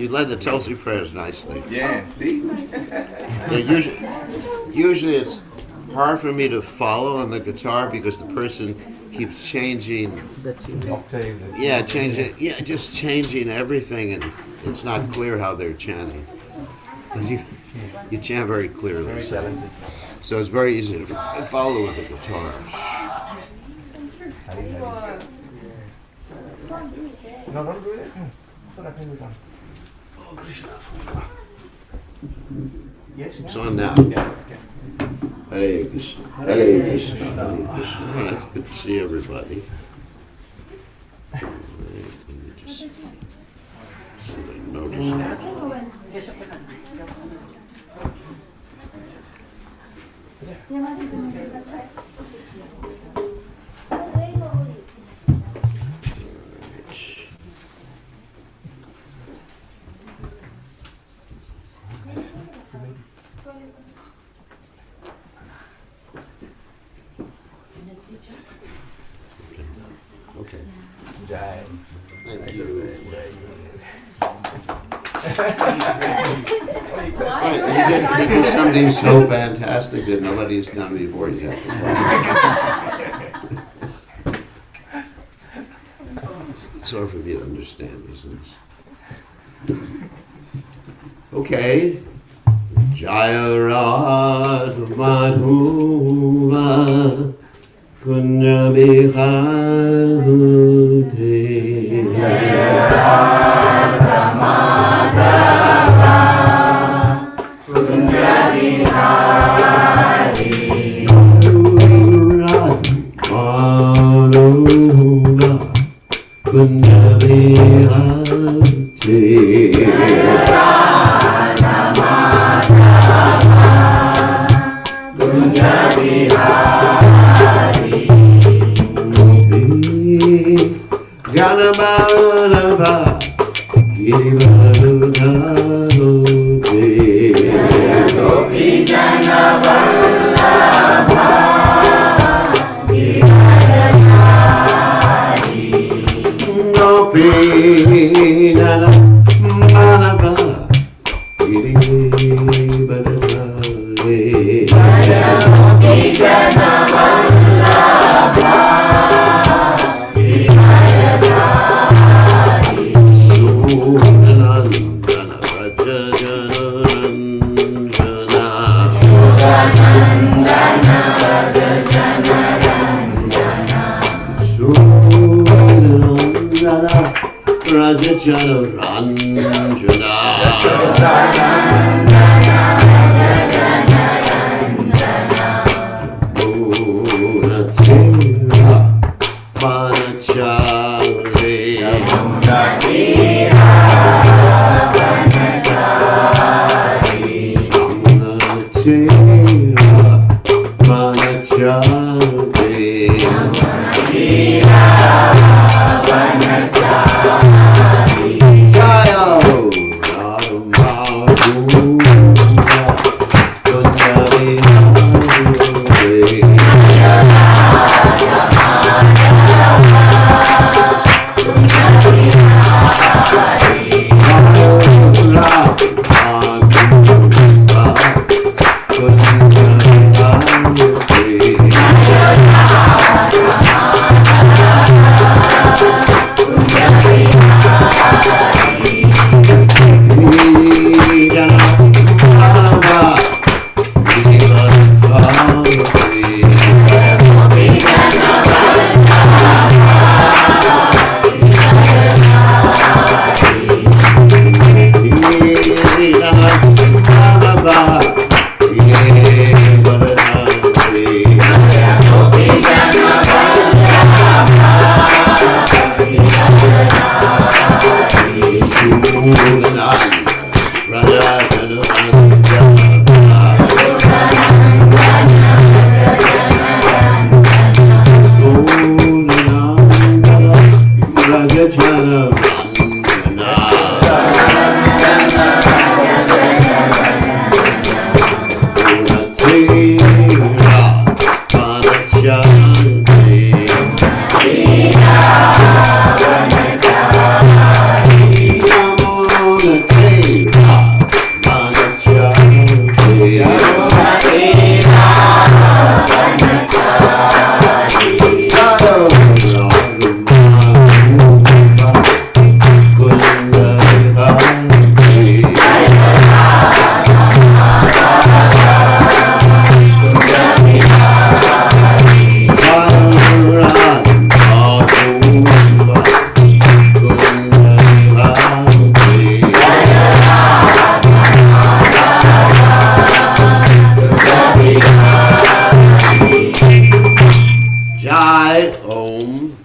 you led the Tulsi prayers nicely. Yeah, see? Usually it's hard for me to follow on the guitar because the person keeps changing. Octaves. Yeah, just changing everything, and it's not clear how they're chanting. But you chant very clearly, Very talented. so it's very easy to follow with the guitar. No, don't do it. So I can do it on. Oh, Krishna. Yes. It's on now. Yeah, okay. Hare Krishna, Hare Krishna, Hare Krishna. Well, it's good to see everybody. Right, let me just see if I can notice that. Okay. Jai. Thank you. Right, he did something so fantastic that nobody's done before yet. It's hard for me to understand these things. Okay. Jaya Radha Madhuva Kunya Bihadute Jaya Radha Madhava Kunya Bihadute Madhuva Kunya Bihadute Radha Madhava Kunya Bihadute Janabalabha Giribaludharote Gopi Janabalabha Giribaludhari Gopi Janabalabha Giribaludhari Gopi Janabalabha Rajajana Ranjana Munatira Vanachari Munatira Vanachari Munatira Vanachari Munatira Vanachari Jaya Rama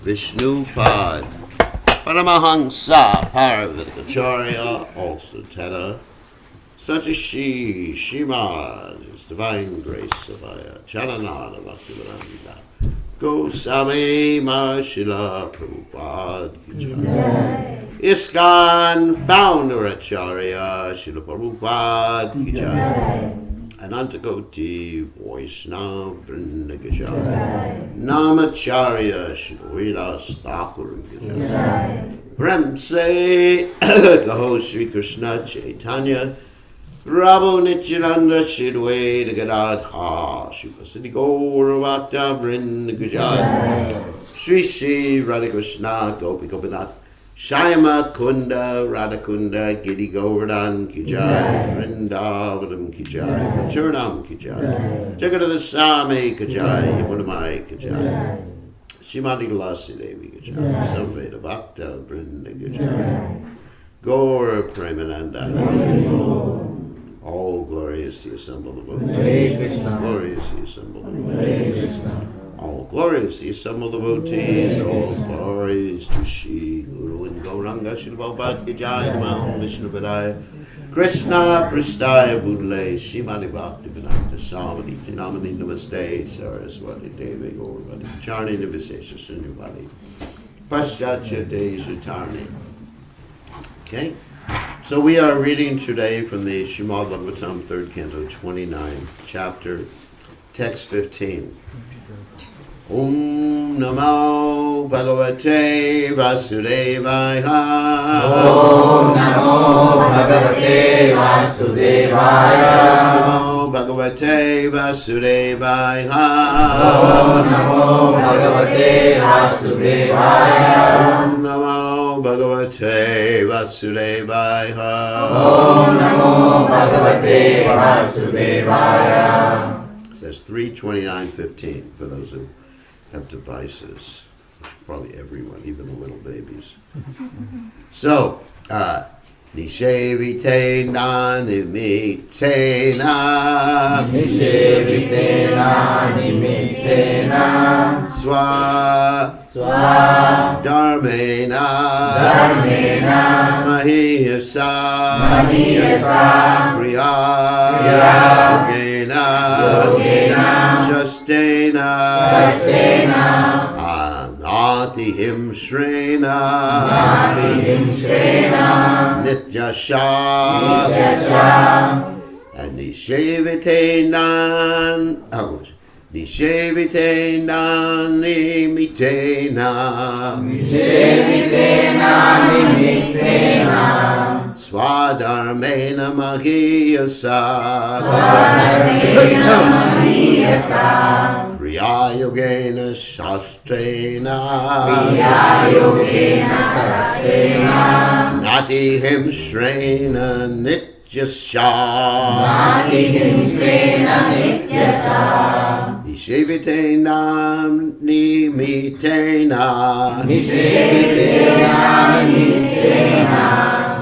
Vishnupad Paramahansa Parvatacharya, also Teta, such as she, Shimad, His Divine Grace of Charanada Bhaktivedanta Goswami Mashila Prabhupada ISKCON Founder Acharya Srila Prabhupada Ki Jai. Anantakoti Vaishnava Vrinda Ki Jai. Namacharya Shrividas Thakur Ki Jai. Brahmse Kaho Sri Krishna Chaitanya Prabhu Nityananda Shidweda Gadadha Shivasati Gauravata Vrinda Ki Jai. Shri Shri Radha Krishna Gopi Gopinath Shyama Kunda Radhakunda Giri Govardhan Ki Jai. Vrindavanam Ki Jai. Maternam Ki Jai. Jagadasami Ki Jai. Yamunamai Ki Jai. Shrimati Tulasi Devi Ki Jai. Samveda Bhakta Vrinda Ki Jai. Gaur Premananda. All glory is the assembled devotees. Glory is the assembled devotees. All glories, the assembled devotees, all glories to Shri Guru and Gauranga, Shri Prabhupada Ki Jai, Namo Vishnu Padaya, Krishna Prasthaya Budle, Shrimati Bhaktivedanta Swami, Namani Namaste, Saraswati Devi Gaurvati, Charni Nivasesha Srinivati, Paschatya Dejatarni. Okay, so we are reading today from the Srimad Bhagavatam, 3rd Canto, 29th chapter, text 15. Om Namo Bhagavate Vasudevaya. Om Namo Bhagavate Vasudevaya. Namo Bhagavate Vasudevaya. Om Namo Bhagavate Vasudevaya. Om Namo Bhagavate Vasudevaya. Om Namo Bhagavate Vasudevaya. So that's 3:29:15 for those who have devices, which probably everyone, even the little babies. So, Nishevitena nimitena Nishevitena nimitena Swa Dharmena Mahiyasa Kriya Yogena Shastena Natihim Shrena Nityasha and Nishevitenan nimitena Swadharmena Mahiyasa Kriya Yogena Shastrena Natihim Shrena Nityasha Nishevitenam nimitena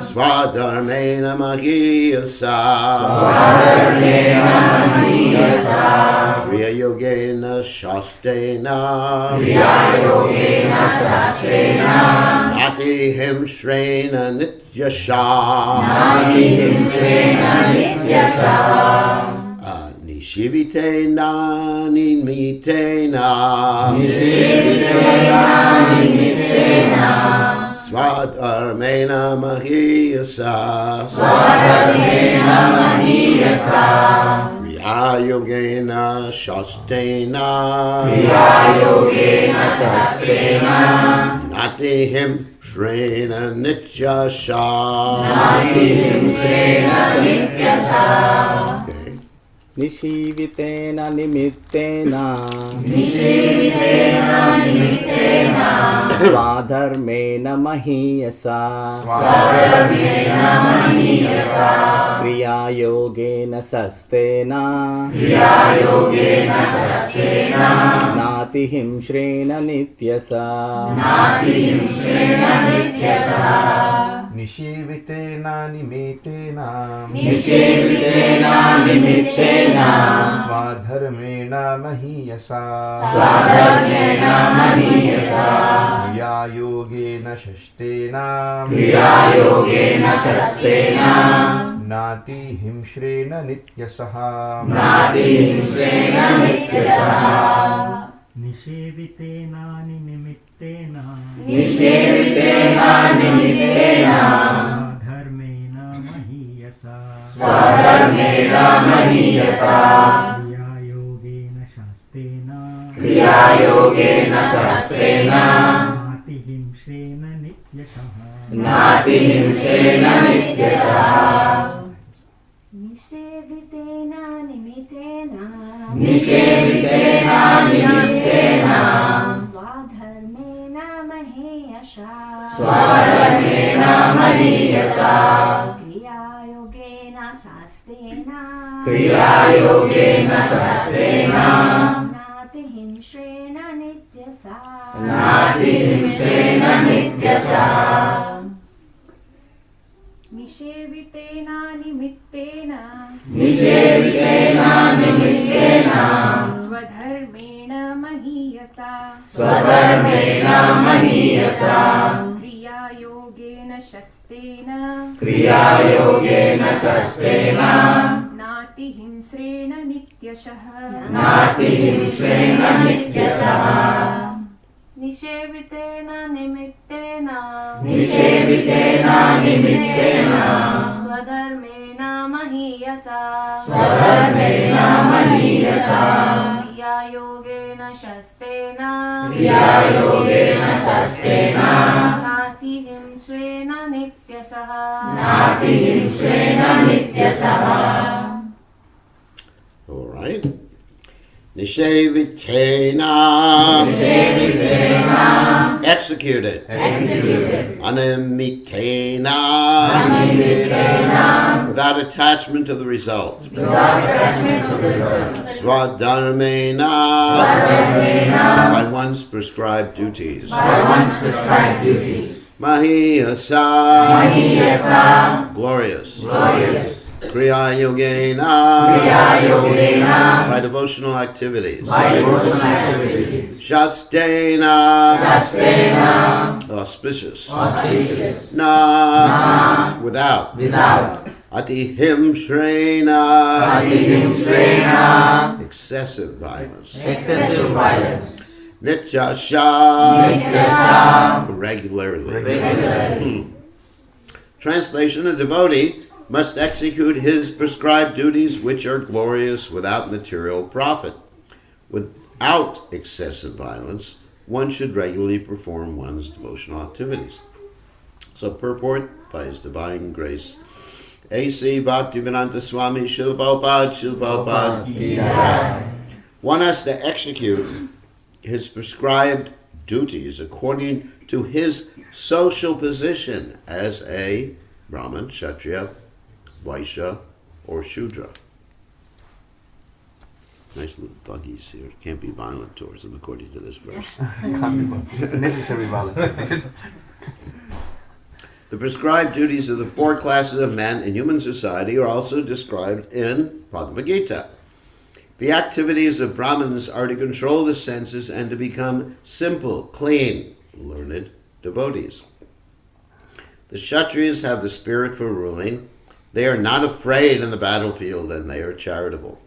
Swadharmena Mahiyasa Kriya Yogena Shastena Natihim Shrena Nityasha Nishivitena nimitena Swadharmena Mahiyasa Kriya Yogena Shastena Natihim Shrena Nityasa. Natihim Shrena Nityasa. Okay. Nishivitena nimittena Nishivitena nimittena Swadharmena mahiyasa Swadharmena mahiyasa Kriya yogena sastena Kriya yogena sastena Natihim shrena nityasa Natihim Shrena Nityasa Nishivitena nimitena Nishivitena nimittena Swadharmena mahiyasa Swadharmena mahiyasa Kriya yogena shastena Kriya yogena sastena Natihim Shrena Nityasaha. Natihim Shrena Nityasaha निषेवितेना निमित्तेन Nishevitena nimittena धर्मेण महीयसा Swadharmena mahiyasa क्रियायोगेन शास्त्रेण Kriya yogena sastena नातिहिंसेन नित्यशः Natihim Shrena Nityasaha निषेवितेन निमितेन Nishevitena nimittena स्वाधर्मेण महेयशा Swadharmena mahiyasa क्रियायोगेन शास्त्रेण Kriya yogena sastena नातिहिंसेन नित्यसा Natihim Shrena Nityasaha निषेवितेना निमित्तेन Nishevitena nimittena स्वधर्मेण महीयसा Swadharmena mahiyasa क्रियायोगेन शस्तेन Kriya yogena sastena नातिहिंस्रेण नित्यशः Natihim Shrena Nityasaha निषेवितेन निमित्तेन Nishevitena nimittena स्वधर्मेण महीयसा Swadharmena mahiyasa क्रियायोगेन शस्तेन Kriya yogena sastena नातिहिंसेन नित्यसः Natihim Shrena Nityasaha All right. Nishevitena. Nishevitena Executed. executed Animitena. Nimittena Without attachment to the result. without attachment to the result Swadharmena. Swadharmena By one's prescribed duties. by one's prescribed duties Mahiyasa. Mahiyasa Glorious. glorious Kriya Yogena. Kriya yogena By devotional activities. by devotional activities Shastena. Sastena Auspicious. auspicious Na. Without. without Atihim Shrena. Natihim Shrena Excessive violence. excessive violence Nityasha. Nityasa Regularly. regularly Translation: A devotee must execute his prescribed duties which are glorious without material profit. Without excessive violence, one should regularly perform one's devotional activities. So purport by His Divine Grace. A.C. Bhaktivedanta Swami Srila Prabhupada. Ki Jai. One has to execute his prescribed duties according to his social position as a Brahmin, Kshatriya, Vaishya, or Shudra. Nice little buggies here. Can't be violent towards them according to this verse. Necessary balance. The prescribed duties of the four classes of men in human society are also described in Bhagavad Gita. The activities of Brahmins are to control the senses and to become simple, clean, learned devotees. The Kshatriyas have the spirit for ruling. They are not afraid in the battlefield and they are charitable.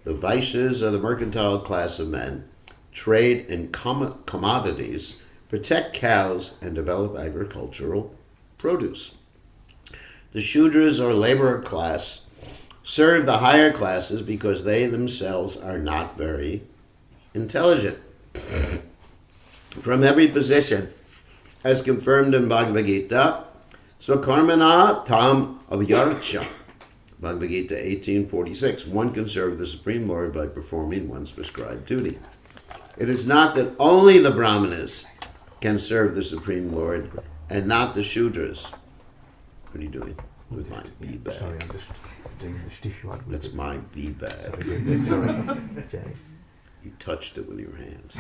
The Vaishyas are the mercantile class of men, trade in commodities, protect cows, and develop agricultural produce. The Shudras or laborer class serve the higher classes because they themselves are not very intelligent. From every position, as confirmed in Bhagavad Gita, Swakarmana tam avyarcha. Bhagavad Gita 18:46. One can serve the Supreme Lord by performing one's prescribed duty. It is not that only the Brahmanas can serve the Supreme Lord and not the Shudras. What are you doing with my bee bag? Sorry, I'm just doing this tissue out. That's my bee bag. Sorry. Jerry. You touched it with your hands.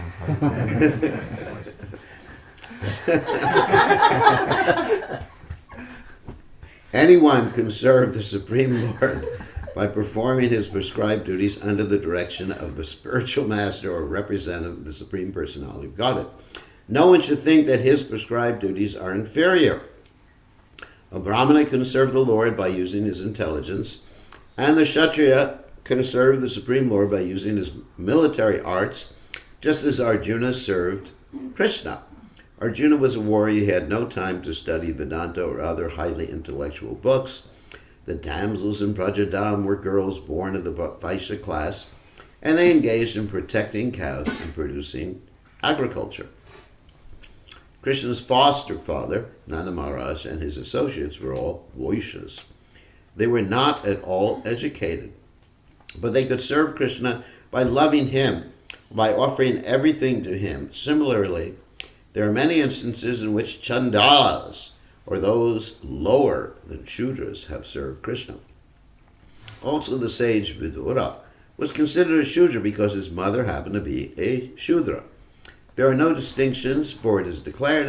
Anyone can serve the Supreme Lord by performing his prescribed duties under the direction of a spiritual master or representative of the Supreme Personality of Godhead. No one should think that his prescribed duties are inferior. A Brahmana can serve the Lord by using his intelligence, and the Kshatriya can serve the Supreme Lord by using his military arts, just as Arjuna served Krishna. Arjuna was a warrior. He had no time to study Vedanta or other highly intellectual books. The damsels in Brajadam were girls born of the Vaishya class, and they engaged in protecting cows and producing agriculture. Krishna's foster father, Nanda Maharaj, and his associates were all Vaishyas. They were not at all educated, but they could serve Krishna by loving him, by offering everything to him. Similarly, there are many instances in which Chandas, or those lower than Shudras, have served Krishna. Also, the sage Vidura was considered a Shudra because his mother happened to be a Shudra. There are no distinctions, for it is declared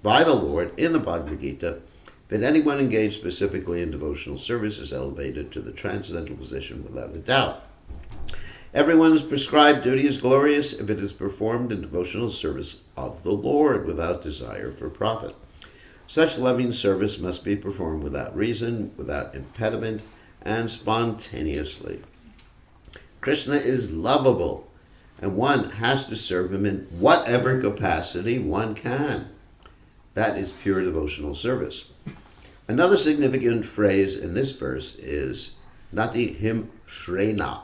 by the Lord in the Bhagavad Gita that anyone engaged specifically in devotional service is elevated to the transcendental position without a doubt. Everyone's prescribed duty is glorious if it is performed in devotional service of the Lord without desire for profit. Such loving service must be performed without reason, without impediment, and spontaneously. Krishna is lovable, and one has to serve him in whatever capacity one can. That is pure devotional service. Another significant phrase in this verse is nati him shrena,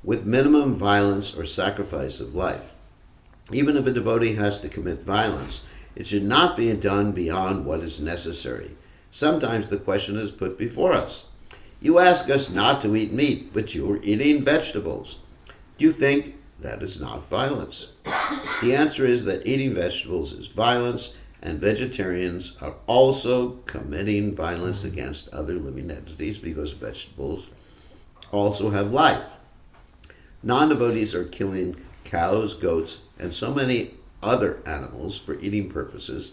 with minimum violence or sacrifice of life. Even if a devotee has to commit violence, it should not be done beyond what is necessary. Sometimes the question is put before us. You ask us not to eat meat, but you are eating vegetables. Do you think that is not violence? The answer is that eating vegetables is violence, and vegetarians are also committing violence against other living entities because vegetables also have life. Non-devotees are killing cows, goats, and so many other animals for eating purposes,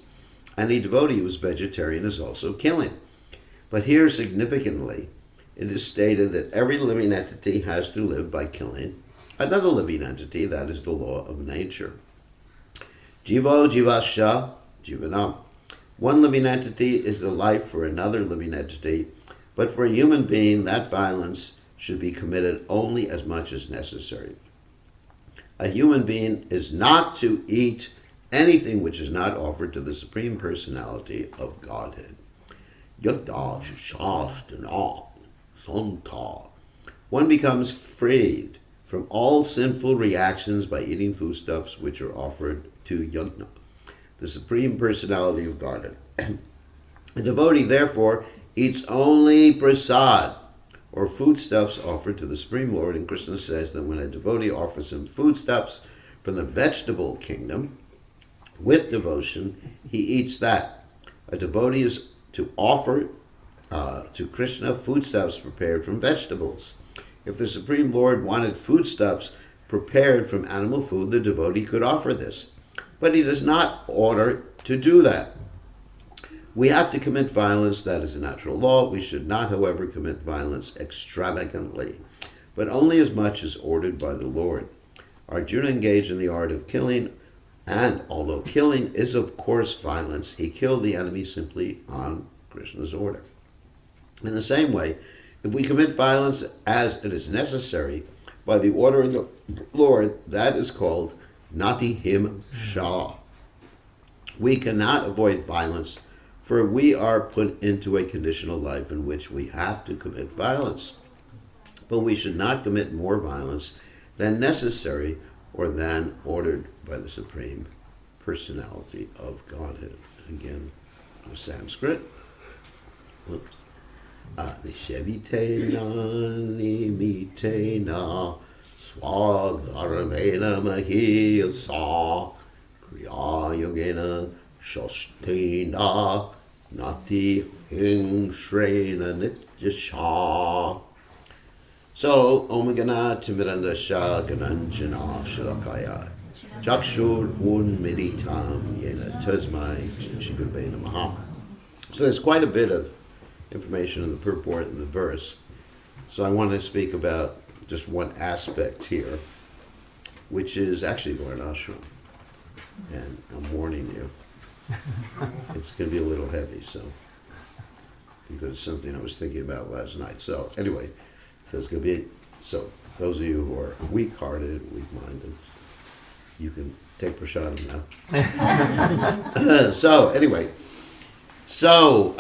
and a devotee who is vegetarian is also killing. But here, significantly, it is stated that every living entity has to live by killing another living entity. That is the law of nature. Jivo jivasya jivanam. One living entity is the life for another living entity, but for a human being, that violence should be committed only as much as necessary. A human being is not to eat anything which is not offered to the Supreme Personality of Godhead. One becomes freed from all sinful reactions by eating foodstuffs which are offered to Yajna, the Supreme Personality of Godhead. The devotee, therefore, eats only prasad, or foodstuffs offered to the Supreme Lord, and Krishna says that when a devotee offers him foodstuffs from the vegetable kingdom with devotion, he eats that. A devotee is to offer to Krishna foodstuffs prepared from vegetables. If the Supreme Lord wanted foodstuffs prepared from animal food, the devotee could offer this. But he does not order to do that. We have to commit violence, that is a natural law. We should not, however, commit violence extravagantly, but only as much as ordered by the Lord. Arjuna engaged in the art of killing, and although killing is of course violence, he killed the enemy simply on Krishna's order. In the same way, if we commit violence as it is necessary by the order of the Lord, that is called nati him shah. We cannot avoid violence, for we are put into a conditional life in which we have to commit violence. But we should not commit more violence than necessary or than ordered by the Supreme personality of Godhead. Again, Sanskrit. Whoops. Nishavitena nimitena swadharmena mahiyasa kriya yogena shastena nati hingshrena nityasha. So, Omagana Timiranda Shah Gananjana Shalakaya Chakshur Unmiritam Yena Tasmai Shigurbe Namaha. So there's quite a bit of information in the purport in the verse. So I want to speak about just one aspect here, which is actually Varnashram. And I'm warning you, it's going to be a little heavy, so, because it's something I was thinking about last night. So anyway, so it's going to be, so those of you who are weak-hearted, weak-minded, you can take prasadam now. So anyway, so,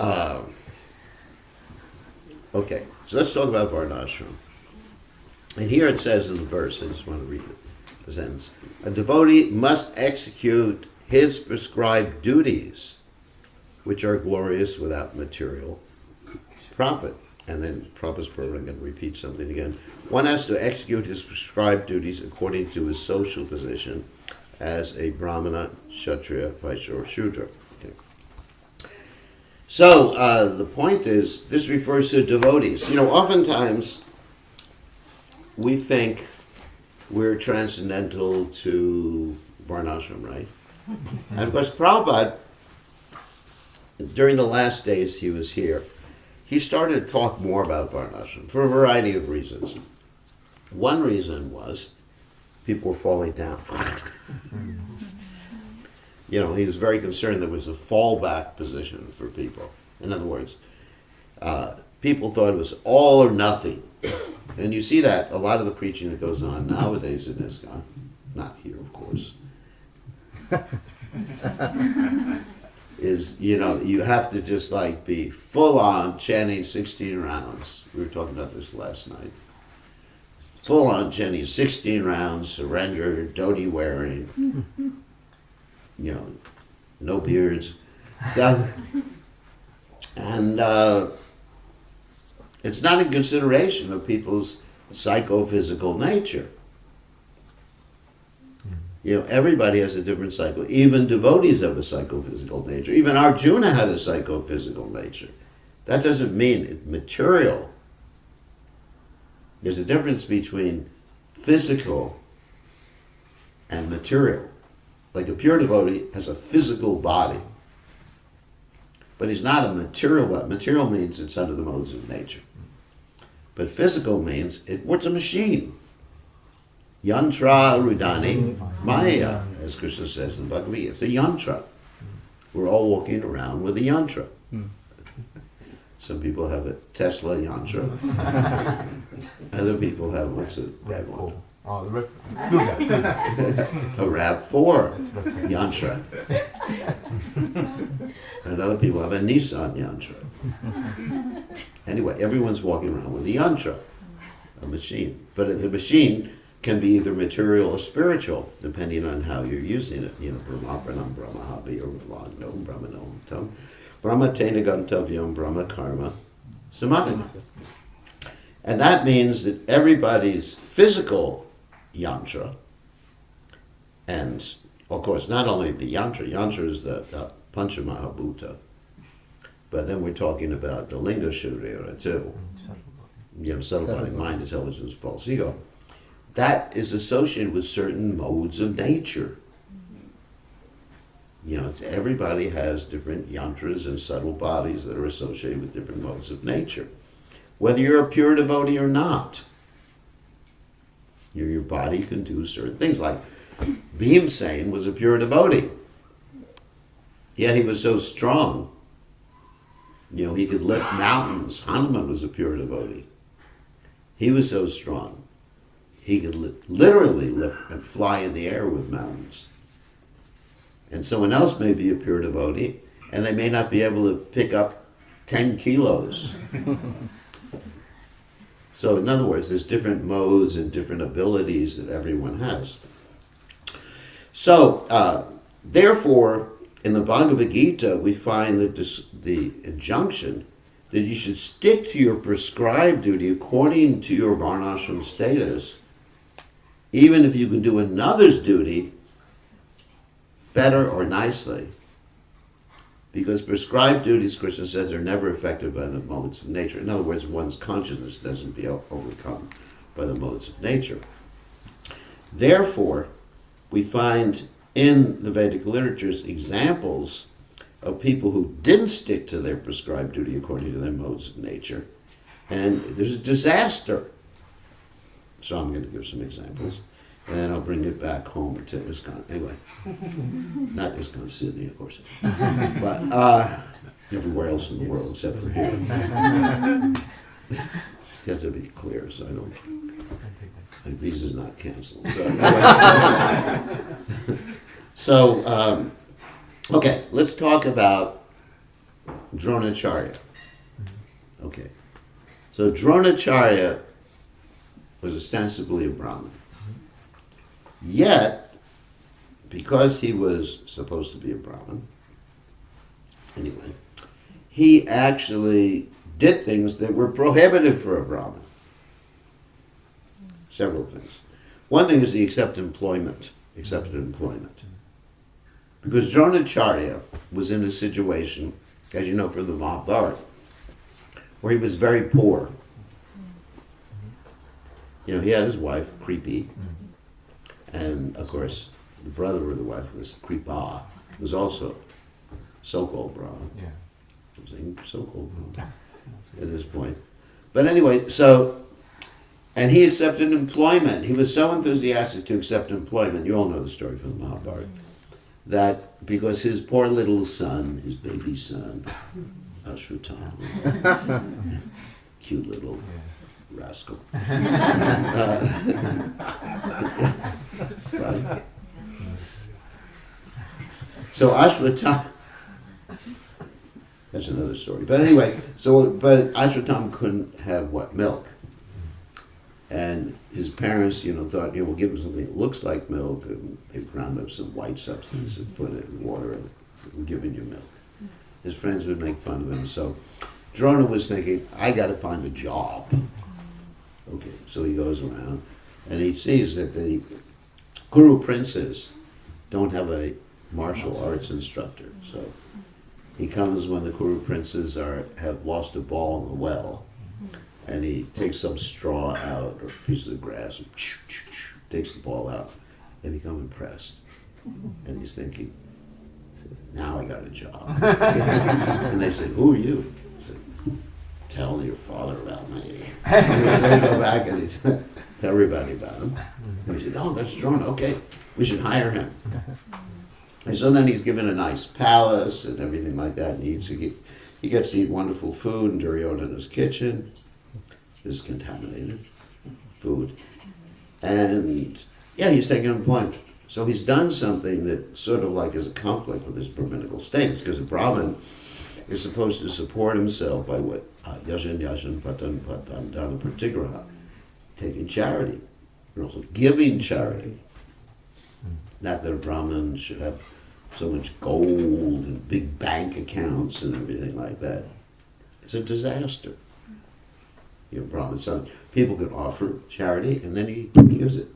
okay, so let's talk about Varnashram. And here it says in the verse, I just want to read it, the sentence, a devotee must execute his prescribed duties, which are glorious without material profit. And then Prabhupada's program, I'm going to repeat something again. One has to execute his prescribed duties according to his social position as a Brahmana, Kshatriya, Vaishya, or Shudra. Okay. So the point is, this refers to devotees. You know, oftentimes we think we're transcendental to Varnashram, right? And of course, Prabhupada, during the last days he was here, he started to talk more about Varnashram for a variety of reasons. One reason was people were falling down. You know, he was very concerned there was a fallback position for people. In other words, people thought it was all or nothing. And you see that a lot of the preaching that goes on nowadays in ISKCON, not here, of course, is, you know, you have to just like be full on chanting 16 rounds. We were talking about this last night. Full on chanting 16 rounds, surrender, dhoti wearing, you know, no beards. So, and it's not in consideration of people's psychophysical nature. You know, everybody has a different psycho. Even devotees have a psychophysical nature. Even Arjuna had a psychophysical nature. That doesn't mean it's material. There's a difference between physical and material. Like a pure devotee has a physical body, but he's not a material body. Material means it's under the modes of nature. But physical means what's a machine? Yantra Rudani Maya, as Krishna says in Bhagavad Gita. It's a yantra. We're all walking around with a yantra. Some people have a Tesla yantra. Other people have, what's it? That one? Oh, the A RAV4 yantra. And other people have a Nissan yantra. Anyway, everyone's walking around with a yantra, a machine. But the machine can be either material or spiritual, depending on how you're using it. You know, Brahma Pranam Brahma Habi or Lagno Brahma Nom Tam. Brahma Tena Gantavyam Brahma Karma Samadhana. And that means that everybody's physical yantra, and of course not only the yantra is the Panchamahabhuta, but then we're talking about the Linga Sharira too. You know, subtle body, mind, intelligence, false ego. That is associated with certain modes of nature. You know, everybody has different yantras and subtle bodies that are associated with different modes of nature. Whether you're a pure devotee or not, your body can do certain things. Like Bhimsen was a pure devotee, yet he was so strong. You know, he could lift mountains. Hanuman was a pure devotee. He was so strong. He could literally lift and fly in the air with mountains. And someone else may be a pure devotee, and they may not be able to pick up 10 kilos. So in other words, there's different modes and different abilities that everyone has. So Therefore, in the Bhagavad Gita, we find that the injunction that you should stick to your prescribed duty according to your varnashram status, even if you can do another's duty better or nicely. Because prescribed duties, Krishna says, are never affected by the modes of nature. In other words, one's consciousness doesn't be overcome by the modes of nature. Therefore, we find in the Vedic literatures examples of people who didn't stick to their prescribed duty according to their modes of nature, and there's a disaster. So I'm going to give some examples, and then I'll bring it back home to ISKCON. Anyway, not ISKCON, Sydney, of course, but everywhere else in the world except for here. It has to be clear, so I don't. My visa's not canceled. So, anyway. So okay, let's talk about Dronacharya. Okay, so Dronacharya was ostensibly a Brahmin. Yet, because he was supposed to be a Brahmin, anyway, he actually did things that were prohibited for a Brahmin. Several things. One thing is he accepted employment. Because Dronacharya was in a situation, as you know from the Mahabharata, where he was very poor. You know, he had his wife, Kripi, and of course, the brother of the wife was Kripa, who was also so-called Brahmin. Yeah. I'm saying so-called Brahmin at this point. But anyway, so, and he accepted employment. He was so enthusiastic to accept employment. You all know the story from the Mahabharata. That because his poor little son, his baby son, Ashwatthama, cute little rascal. Right? So Ashwatthama, that's another story. But anyway, but Ashwatthama couldn't have what? Milk. And his parents, thought, we'll give him something that looks like milk, and they ground up some white substance and put it in water, and we're giving you milk. His friends would make fun of him. So Drona was thinking, I got to find a job. Okay, so he goes around, and he sees that the Kuru princes don't have a martial arts instructor. So he comes when the Kuru princes have lost a ball in the well, and he takes some straw out or pieces of grass and takes the ball out. They become impressed. And he's thinking, now I got a job. And they say, who are you? He said, tell your father about me. And they go back and they tell everybody about him. And he said, oh, that's Drona. Okay, we should hire him. And so then he's given a nice palace and everything like that. And he gets to eat wonderful food in Duryodhana's kitchen. This contaminated food. And yeah, he's taken employment. So he's done something that sort of like is a conflict with his Brahminical status, because a Brahmin is supposed to support himself by what? Yashan, patan, dana, pratigraha. Taking charity. And also giving charity. Not that a Brahmin should have so much gold and big bank accounts and everything like that. It's a disaster. Brahmin son. People can offer charity and then he gives it.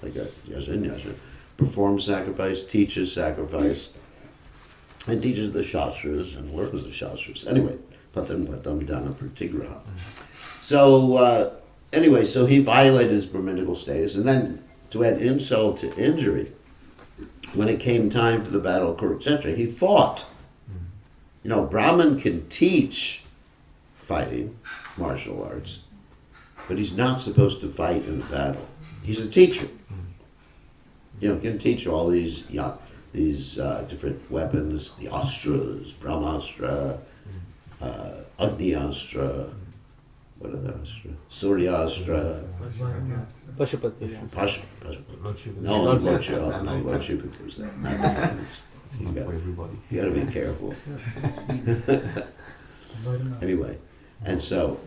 Like a yashan. Performs sacrifice, teaches sacrifice, and teaches the Shastras and learns the Shastras. Anyway, patam dana pratigraha. So, anyway, so he violated his Brahminical status, and then to add insult to injury, when it came time for the battle of Kurukshetra, he fought. Brahmin can teach fighting, martial arts, but he's not supposed to fight in a battle. He's a teacher. Can teach all these different weapons, the astras, Brahmastra, Agni-astra, what are the astra? Suryastra. No, Lord Shiva gives that. You got to be careful. Anyway, and so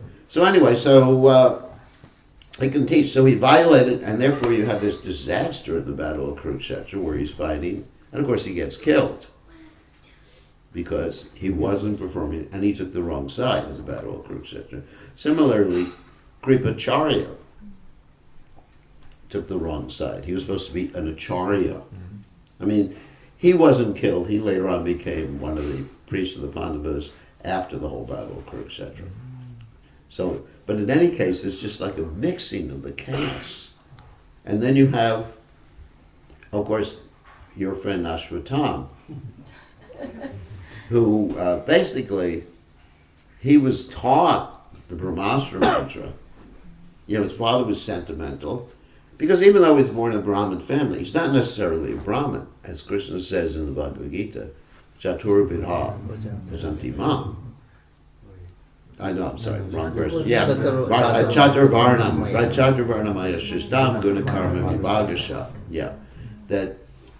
he can teach. So he violated, and therefore you have this disaster at the Battle of Kurukshetra where he's fighting And of course he gets killed because he wasn't performing, and he took the wrong side of the Battle of Kurukshetra. Similarly, Kripacharya took the wrong side. He was supposed to be an acharya. I mean, he wasn't killed. He later on became one of the priests of the Pandavas after the whole Battle of Kurukshetra. So, but in any case, it's just like a mixing of the chaos. And then you have, of course, your friend Ashwatam, who basically, he was taught the Brahmastra mantra. You know, his father was sentimental, because even though he's born in a Brahmin family, he's not necessarily a Brahmin, as Krishna says in the Bhagavad Gita, Chatur Vidha Santi Mam. I know, I'm sorry, wrong verse. Yeah, Chatur Varnam, right? Chatur Varnamaya Shishtam Guna Karma Vibhagasha. Yeah, that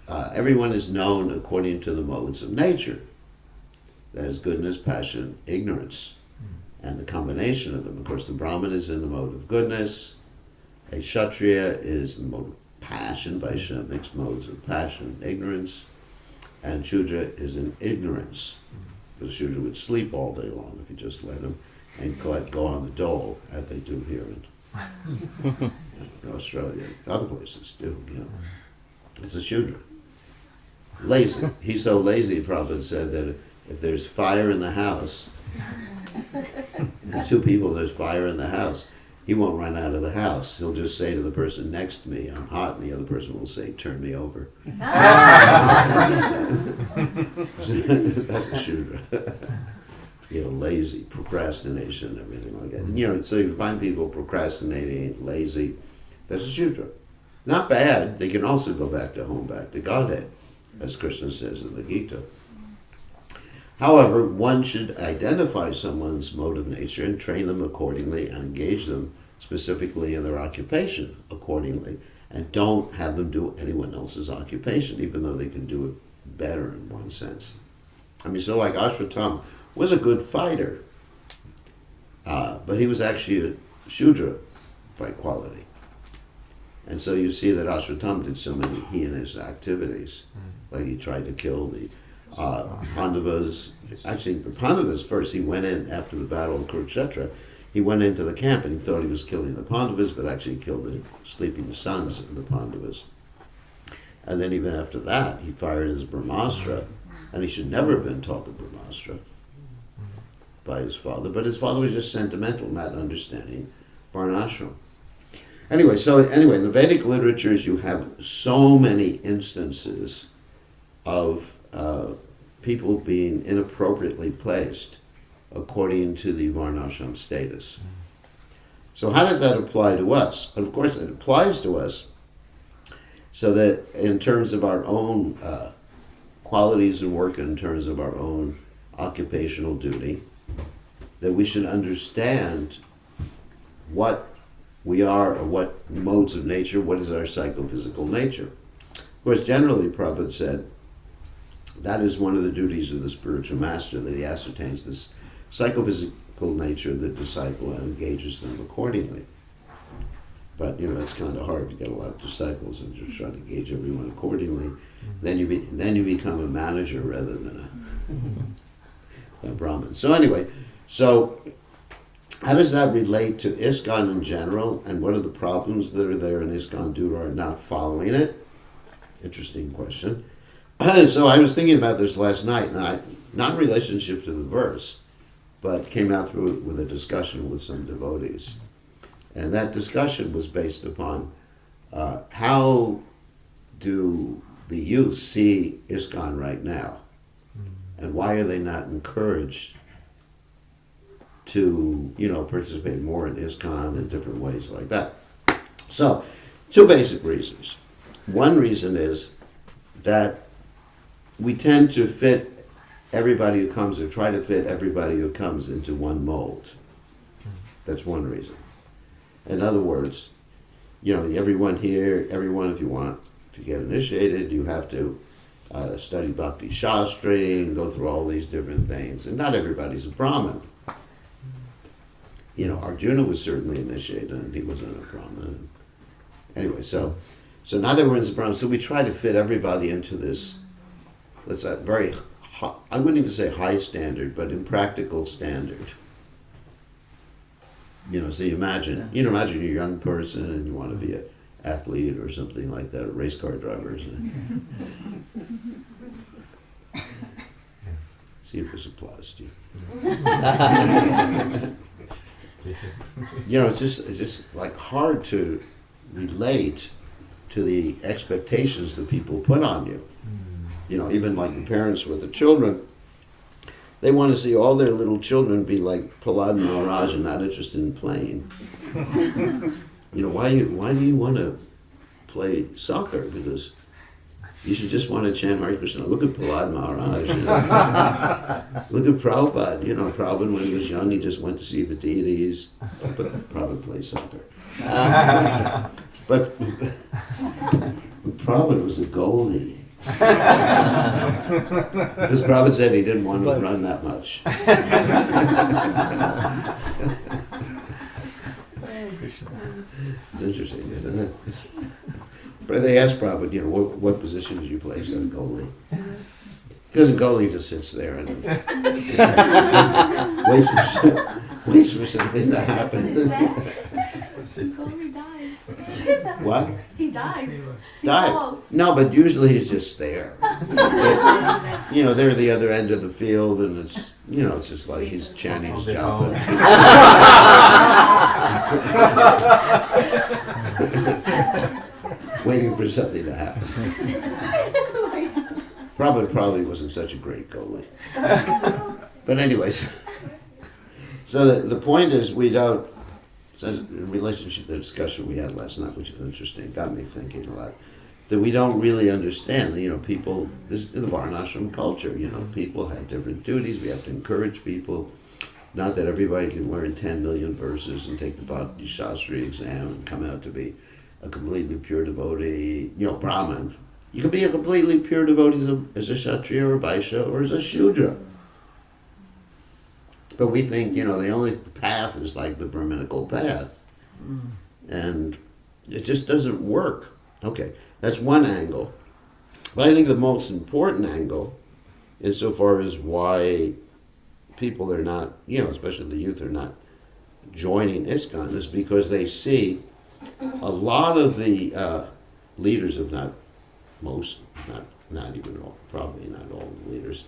everyone is known according to the modes of nature. That is goodness, passion, ignorance, and the combination of them. Of course, the Brahmin is in the mode of goodness. A Kshatriya is in the mode of passion, Vaishya, mixed modes of passion, ignorance. And Shudra is in ignorance. Because Shudra would sleep all day long if you just let him, and go on the dole, as they do here in Australia, other places too. You know, it's a Shudra. Lazy. He's so lazy, Prabhupada said, that if there's fire in the house, and two people, there's fire in the house, he won't run out of the house. He'll just say to the person next to me, I'm hot, and the other person will say, turn me over. That's a Shudra. You know, lazy, procrastination, everything like that. And, you know, so you find people procrastinating, lazy, that's a Shudra. Not bad. They can also go back to home, back to Godhead, as Krishna says in the Gita. However, one should identify someone's mode of nature and train them accordingly and engage them specifically in their occupation accordingly, and don't have them do anyone else's occupation, even though they can do it better in one sense. I mean, so like Ashwatam was a good fighter, but he was actually a Shudra by quality. And so you see that Ashwatam did so many heinous activities, like he tried to kill the Pandavas. Actually, the Pandavas first, he went in after the Battle of Kurukshetra. He went into the camp and he thought he was killing the Pandavas, but actually killed the sleeping sons of the Pandavas. And then even after that, he fired his Brahmastra, and he should never have been taught the Brahmastra by his father. But his father was just sentimental, not understanding Varnashram. Anyway, in the Vedic literatures, you have so many instances of people being inappropriately placed according to the Varnashram status. So how does that apply to us? But of course it applies to us so that in terms of our own qualities and work, in terms of our own occupational duty, that we should understand what we are, or what modes of nature, what is our psychophysical nature. Of course, generally, Prabhupada said, that is one of the duties of the spiritual master, that he ascertains this psychophysical nature of the disciple and engages them accordingly. But, you know, that's kind of hard if you get a lot of disciples and just try to engage everyone accordingly. Then you become a manager rather than a Brahmin. So anyway, how does that relate to ISKCON in general, and what are the problems that are there in ISKCON due to our not following it? Interesting question. So I was thinking about this last night, and not in relationship to the verse, but came out through it with a discussion with some devotees. And that discussion was based upon how do the youth see ISKCON right now, and why are they not encouraged to, you know, participate more in ISKCON in different ways like that. So, two basic reasons. One reason is that we tend to fit everybody who comes, or try to fit everybody who comes into one mold. That's one reason. In other words, you know, everyone here, if you want to get initiated, you have to study Bhakti Shastri and go through all these different things. And not everybody's a Brahmin. You know, Arjuna was certainly initiated, and he wasn't a Brahmin. Anyway, so not everyone's a Brahmin. So we try to fit everybody into this let's say, very high, I wouldn't even say high standard, but impractical standard. So you imagine you're a young person and you want to be an athlete or something like that, a race car driver. See if this applies to you. It's just like hard to relate to the expectations that people put on you. Even like the parents with the children, they want to see all their little children be like Prahlad Maharaj and not interested in playing. Why do you want to play soccer? Because you should just want to chant Hare Krishna. Look at Prahlad Maharaj. Look at Prabhupada. Prabhupada, when he was young, he just went to see the deities. But Prabhupada played soccer. But Prabhupada was a goalie. Because Prabhupada said he didn't want to run that much. It's interesting, isn't it? But they asked Prabhupada, what position did you play? He said, goalie. Because a goalie just sits there and waits for something to happen. So he dies. What? He dies. Dive. No, but usually he's just there. They're the other end of the field, and it's just like he's chanting his japa. Waiting for something to happen. Probably wasn't such a great goalie. But anyways, so the point is we don't. So in relationship to the discussion we had last night, which was interesting, got me thinking a lot, that we don't really understand, people, this is the Varnashram culture, people have different duties, we have to encourage people, not that everybody can learn 10 million verses and take the Bhakti Shastri exam and come out to be a completely pure devotee, Brahmin. You can be a completely pure devotee as a Kshatriya or a Vaishya or as a Shudra. But we think, the only path is like the Brahminical path. And it just doesn't work. Okay, that's one angle. But I think the most important angle, insofar as why people are not, especially the youth, are not joining ISKCON, is because they see a lot of the leaders, if not most, not even all, probably not all the leaders,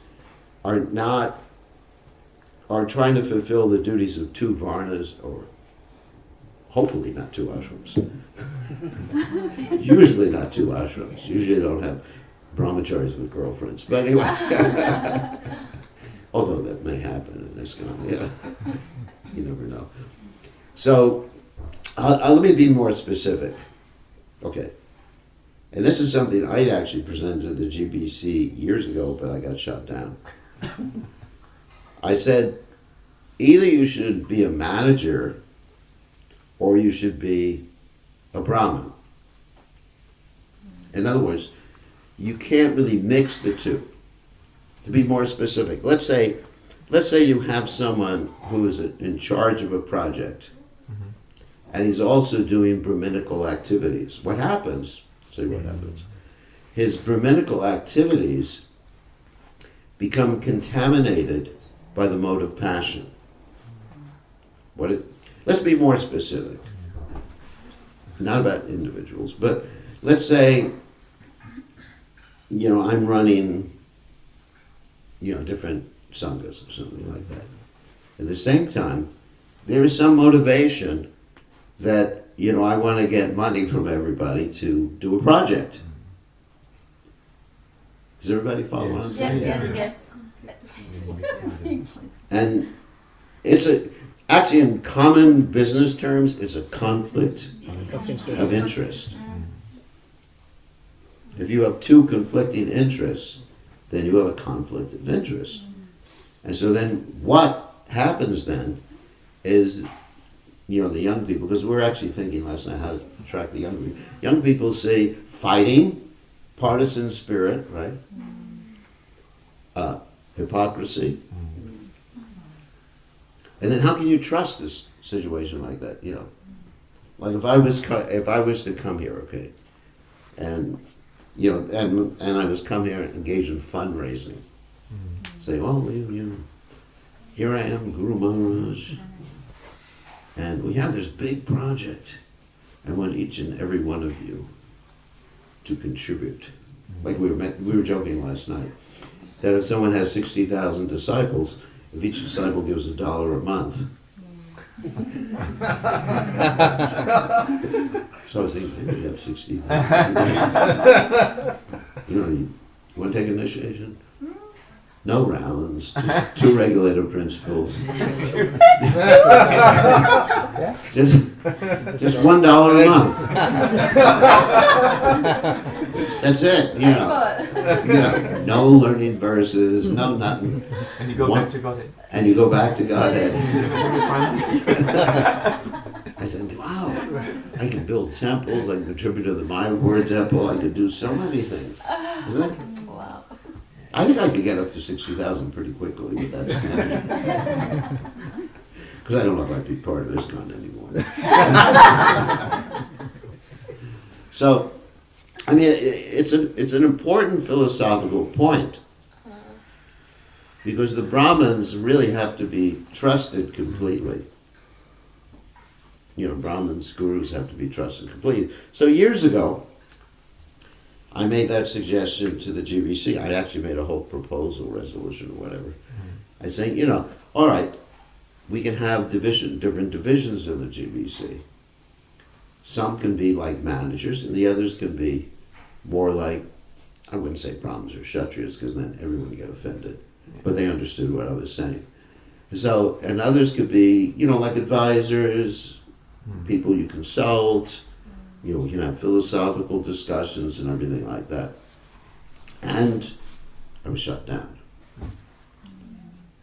are trying to fulfill the duties of two varnas, or hopefully not two ashrams. Usually not two ashrams. Usually they don't have brahmacharis with girlfriends. But anyway, although that may happen in this kind of, you never know. So let me be more specific. Okay. And this is something I'd actually presented to the GBC years ago, but I got shot down. I said, either you should be a manager or you should be a Brahmin. In other words, you can't really mix the two. To be more specific, let's say you have someone who is in charge of a project, and he's also doing Brahminical activities. What happens? His Brahminical activities become contaminated by the mode of passion. Let's be more specific. Not about individuals, but let's say, I'm running, different sanghas or something like that. At the same time, there is some motivation that, I want to get money from everybody to do a project. Does everybody follow what I'm saying? Yes. And it's actually in common business terms, it's a conflict of interest. If you have two conflicting interests, then you have a conflict of interest. And so then what happens then is, the young people, because we were actually thinking last night how to attract the young people. Young people say fighting, partisan spirit, right? Hypocrisy. And then how can you trust this situation like that? Like if I was to come here, okay, and you know, and I was come here engaged in fundraising. Say, oh, here I am, Guru Maharaj, and we have this big project. I want each and every one of you to contribute. Like we were joking last night, that if someone has 60,000 disciples, if each disciple gives $1 a month. So I was thinking, maybe you have 60,000. You want to take initiation? No rounds, just 2 regulator principles. just $1 a month. That's it, you know. No learning verses, no nothing. And you go back to Godhead. And you go back to Godhead. You sign up. I said, wow, I can build temples, I can contribute to the Mayapur temple, I could do so many things. Isn't it? Wow. I think I could get up to 60,000 pretty quickly with that standard. Because I don't know if I'd be part of this con anymore. So, I mean, it's an important philosophical point. Because the Brahmins really have to be trusted completely. You know, Brahmins, gurus have to be trusted completely. So years ago, I made that suggestion to the GBC. I actually made a whole proposal, resolution, or whatever. I say, you know, all right, we can have different divisions in the GBC. Some can be like managers, and the others can be more like, I wouldn't say Brahmins or Kshatriyas, because then everyone would get offended. But they understood what I was saying. So, and others could be, you know, like advisors, people you consult, you know, we can have philosophical discussions and everything like that. And I was shut down.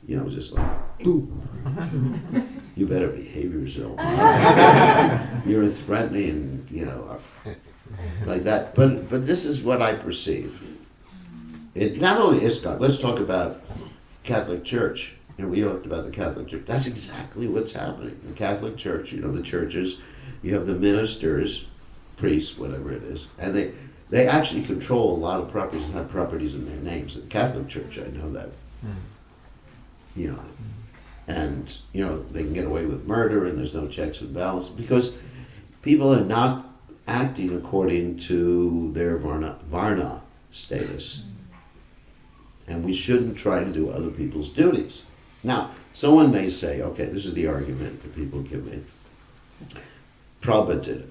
You know, just like, boom. You better behave yourself. You're threatening, you know, like that. But this is what I perceive. It not only is God. Let's talk about Catholic Church. You know, we talked about the Catholic Church. That's exactly what's happening. The Catholic Church, you know, the churches, you have the ministers, priests, whatever it is, and they actually control a lot of properties and have properties in their names. The Catholic Church, I know that. You know, and, you know, they can get away with murder and there's no checks and balances because people are not acting according to their Varna status. And we shouldn't try to do other people's duties. Now, someone may say, okay, this is the argument that people give me. Prabhupada did it.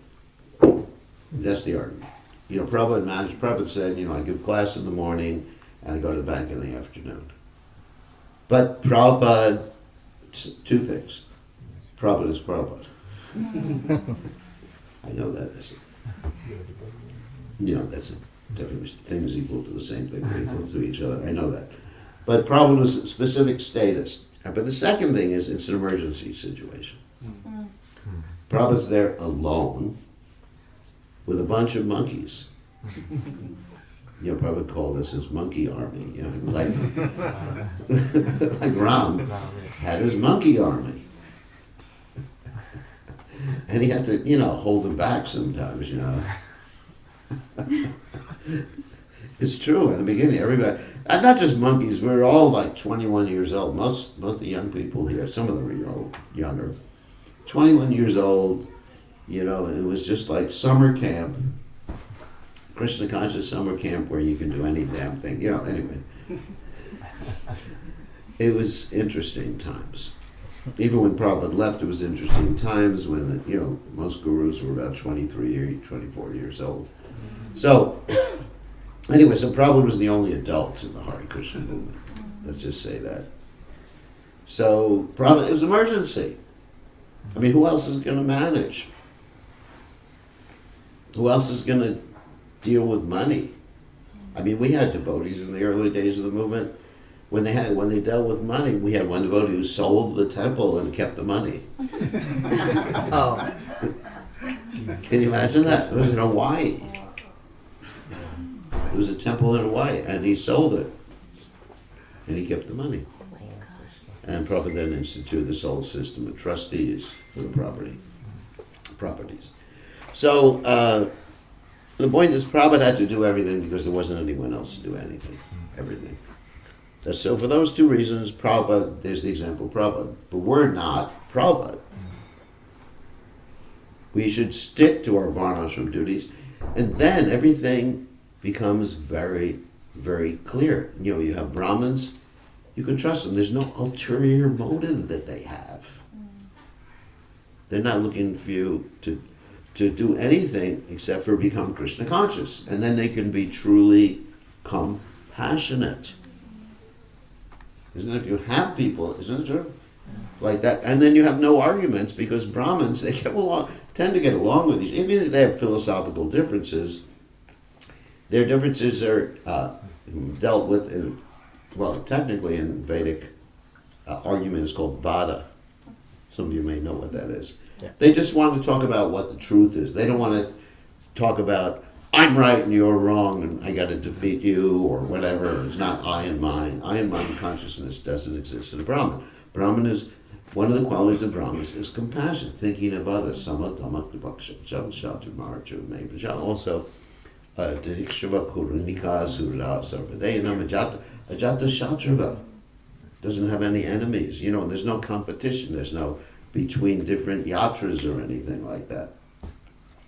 That's the argument. You know, Prabhupada said, you know, I give class in the morning and I go to the bank in the afternoon. But Prabhupada, 2 things. Prabhupada is Prabhupada. I know that. That's a definition. Things equal to the same thing, or equal to each other. I know that. But Prabhupada is a specific status. But the second thing is it's an emergency situation. Prabhupada's there alone with a bunch of monkeys. You know, Prabhupada called this his monkey army. You know, like Ram had his monkey army. And he had to, you know, hold them back sometimes, you know. It's true, in the beginning, everybody, and not just monkeys, we were all like 21 years old. Most of the young people here, some of them were younger, 21 years old, you know, and it was just like summer camp, Krishna conscious summer camp where you can do any damn thing, you know, anyway. It was interesting times. Even when Prabhupada left, it was interesting times when, you know, most gurus were about 23 or 24 years old. So, anyway, so Prabhupada was the only adult in the Hare Krishna movement. Let's just say that. So, Prabhupada, it was emergency. I mean, who else is going to manage? Who else is going to deal with money? I mean, we had devotees in the early days of the movement. When they dealt with money, we had one devotee who sold the temple and kept the money. Oh. Can you imagine that? It was in Hawaii. It was a temple in Hawaii, and he sold it. And he kept the money. And Prabhupada then instituted this whole system of trustees for the properties. So The point is, Prabhupada had to do everything because there wasn't anyone else to do anything, everything. So for those two reasons, Prabhupada, there's the example of Prabhupada. But we're not Prabhupada. We should stick to our varnashram duties, and then everything becomes very, very clear. You know, you have Brahmins, you can trust them. There's no ulterior motive that they have. They're not looking for you to do anything except for become Krishna conscious. And then they can be truly compassionate. Isn't it? If you have people, isn't it true? Like that. And then you have no arguments because Brahmins, they tend to get along with each other. Even if they have philosophical differences, their differences are dealt with in, well, technically in Vedic argument is called Vada. Some of you may know what that is. Yeah. They just want to talk about what the truth is. They don't want to talk about, I'm right and you're wrong and I got to defeat you or whatever. It's not I and mine. I and mine consciousness doesn't exist in a Brahmin. Brahmin is, one of the qualities of Brahmins is compassion, thinking of others. Also, Ajata Shatrava doesn't have any enemies. You know, there's no competition. There's no between different yatras or anything like that.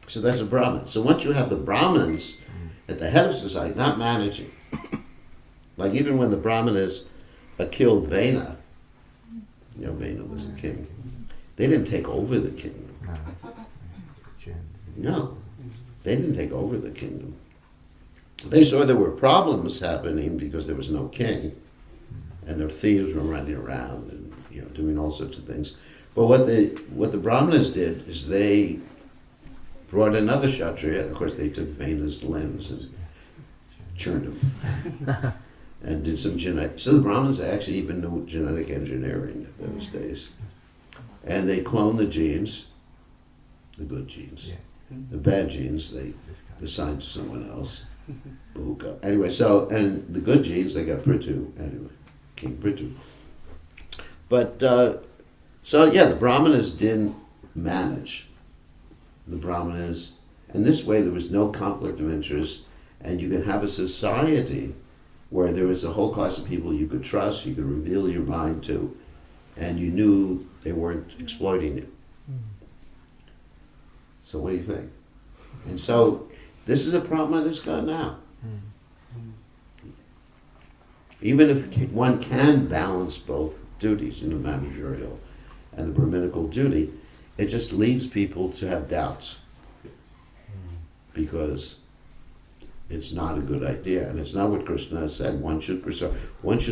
So that's a Brahmin. So once you have the Brahmins at the head of society, not managing, like even when the Brahmin is killed Vena, you know, Vena was a king. They didn't take over the kingdom. No, they didn't take over the kingdom. They saw there were problems happening because there was no king, and their thieves were running around and, you know, doing all sorts of things. But what the Brahmanas did is they brought another Kshatriya. Of course, they took Vena's limbs and churned them and did some genetic. So the Brahmins actually even knew genetic engineering in those days, and they cloned the genes, the good genes. The bad genes they assigned to someone else. Anyway, so, and the good genes, they got Prithu, anyway, King Prithu. But, so yeah, the Brahmanas didn't manage. The Brahmanas, and this way there was no conflict of interest, and you could have a society where there was a whole class of people you could trust, you could reveal your mind to, and you knew they weren't exploiting you. So what do you think? And so this is a problem that's got now. Even if one can balance both duties, you know, managerial and the Brahminical duty, it just leads people to have doubts because it's not a good idea, and it's not what Krishna has said. One should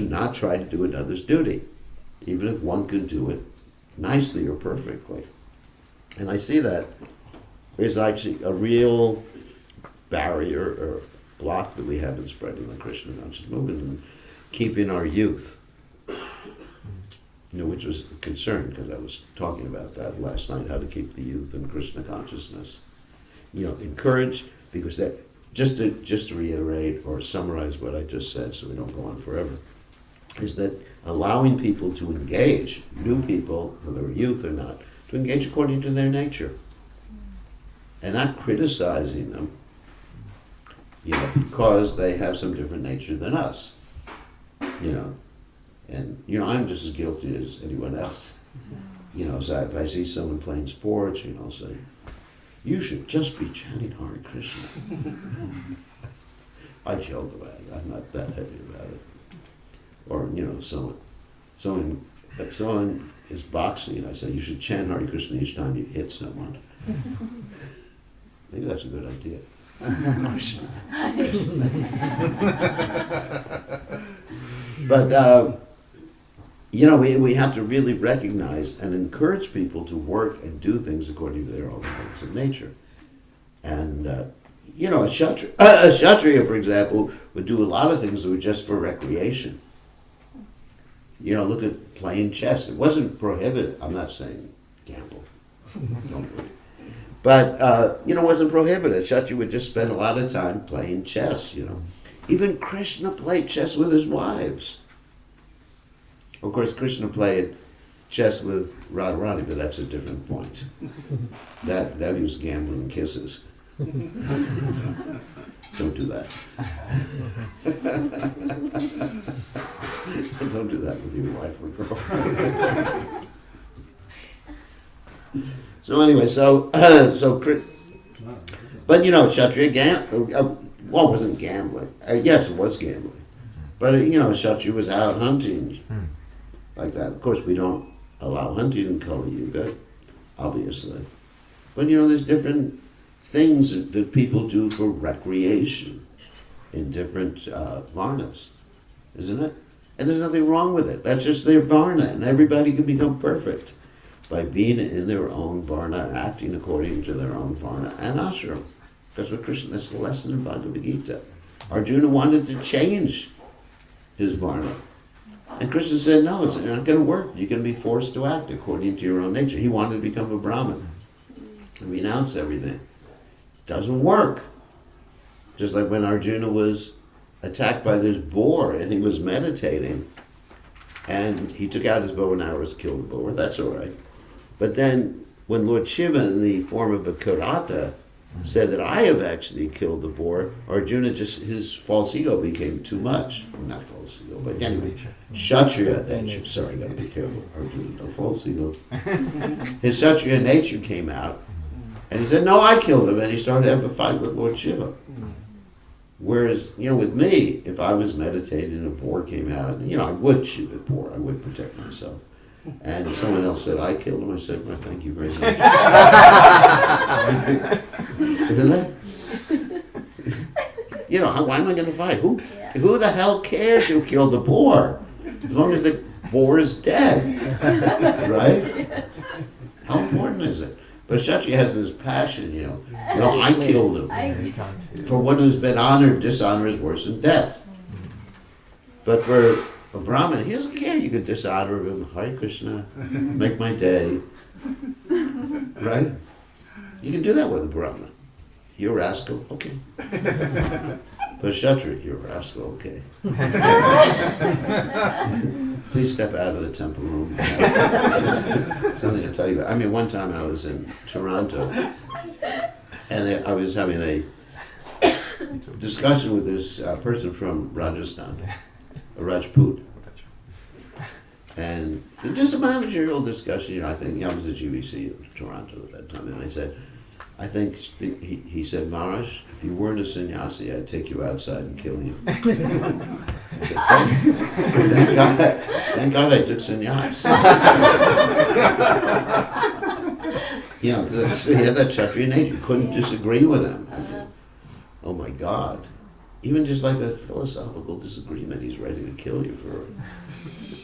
not try to do another's duty, even if one can do it nicely or perfectly. And I see that is actually a real barrier or block that we have in spreading the Krishna conscious movement and keeping our youth. You know, which was a concern because I was talking about that last night, how to keep the youth in Krishna consciousness. You know, encourage, because that, just to reiterate or summarize what I just said so we don't go on forever, is that allowing people to engage, new people, whether youth or not, to engage according to their nature. And not criticizing them, you know, because they have some different nature than us, you know. And, you know, I'm just as guilty as anyone else. You know, so if I see someone playing sports, you know, say, you should just be chanting Hare Krishna. I joke about it. I'm not that heavy about it. Or, you know, someone is boxing, I say, you should chant Hare Krishna each time you hit someone. Maybe that's a good idea. But, you know, we have to really recognize and encourage people to work and do things according to their own sense of nature. And, you know, a Kshatriya, for example, would do a lot of things that were just for recreation. You know, look at playing chess. It wasn't prohibited. I'm not saying gamble. Don't worry. But, you know, it wasn't prohibited. Kshatriya would just spend a lot of time playing chess, you know. Even Krishna played chess with his wives. Of course, Krishna played chess with Radharani, but that's a different point. That he was gambling kisses. Don't do that. Don't do that with your wife or girlfriend. So anyway, but Kshatriya well, it wasn't gambling. Yes, it was gambling. But Kshatriya was out hunting like that. Of course, we don't allow hunting in Kali Yuga, obviously. But there's different things that people do for recreation in different varnas, isn't it? And there's nothing wrong with it. That's just their varna, and everybody can become perfect by being in their own varna, acting according to their own varna and ashram. That's the lesson in Bhagavad Gita. Arjuna wanted to change his varna. And Krishna said, no, it's not going to work. You're going to be forced to act according to your own nature. He wanted to become a Brahmin and renounce everything. Doesn't work. Just like when Arjuna was attacked by this boar and he was meditating and he took out his bow and arrows, killed the boar. That's all right. But then when Lord Shiva, in the form of a Karata, said that I have actually killed the boar, Arjuna his false ego became too much. Well, not false ego, but anyway, Kshatriya nature. Sorry, I gotta be careful. Arjuna, no false ego. His Kshatriya nature came out, and he said, no, I killed him, and he started to have a fight with Lord Shiva. Whereas, with me, if I was meditating and a boar came out, I would shoot the boar, I would protect myself. And someone else said, I killed him. I said, well, thank you very much. Isn't it? Why am I going to fight? Who the hell cares who killed the boar? As long as the boar is dead. Right? How important is it? But Kshatriya has this passion, I killed him. For one who's been honored, dishonor is worse than death. But for a Brahmin, he doesn't care. You could dishonor him. Hare Krishna, make my day. Right? You can do that with a Brahmin. You're a rascal, okay. But Kshatriya, you're a rascal, okay. Please step out of the temple room. Something to tell you about. One time I was in Toronto, and I was having a discussion with this person from Rajasthan, a Rajput. And just a managerial discussion, I think, I was at GBC in Toronto at that time, and I think he said, Maharaj, if you weren't a sannyasi, I'd take you outside and kill you. I said, thank God I took sannyas. Because he had that Kshatriya nature. You couldn't disagree with him. Oh my God. Even just like a philosophical disagreement, he's ready to kill you for it.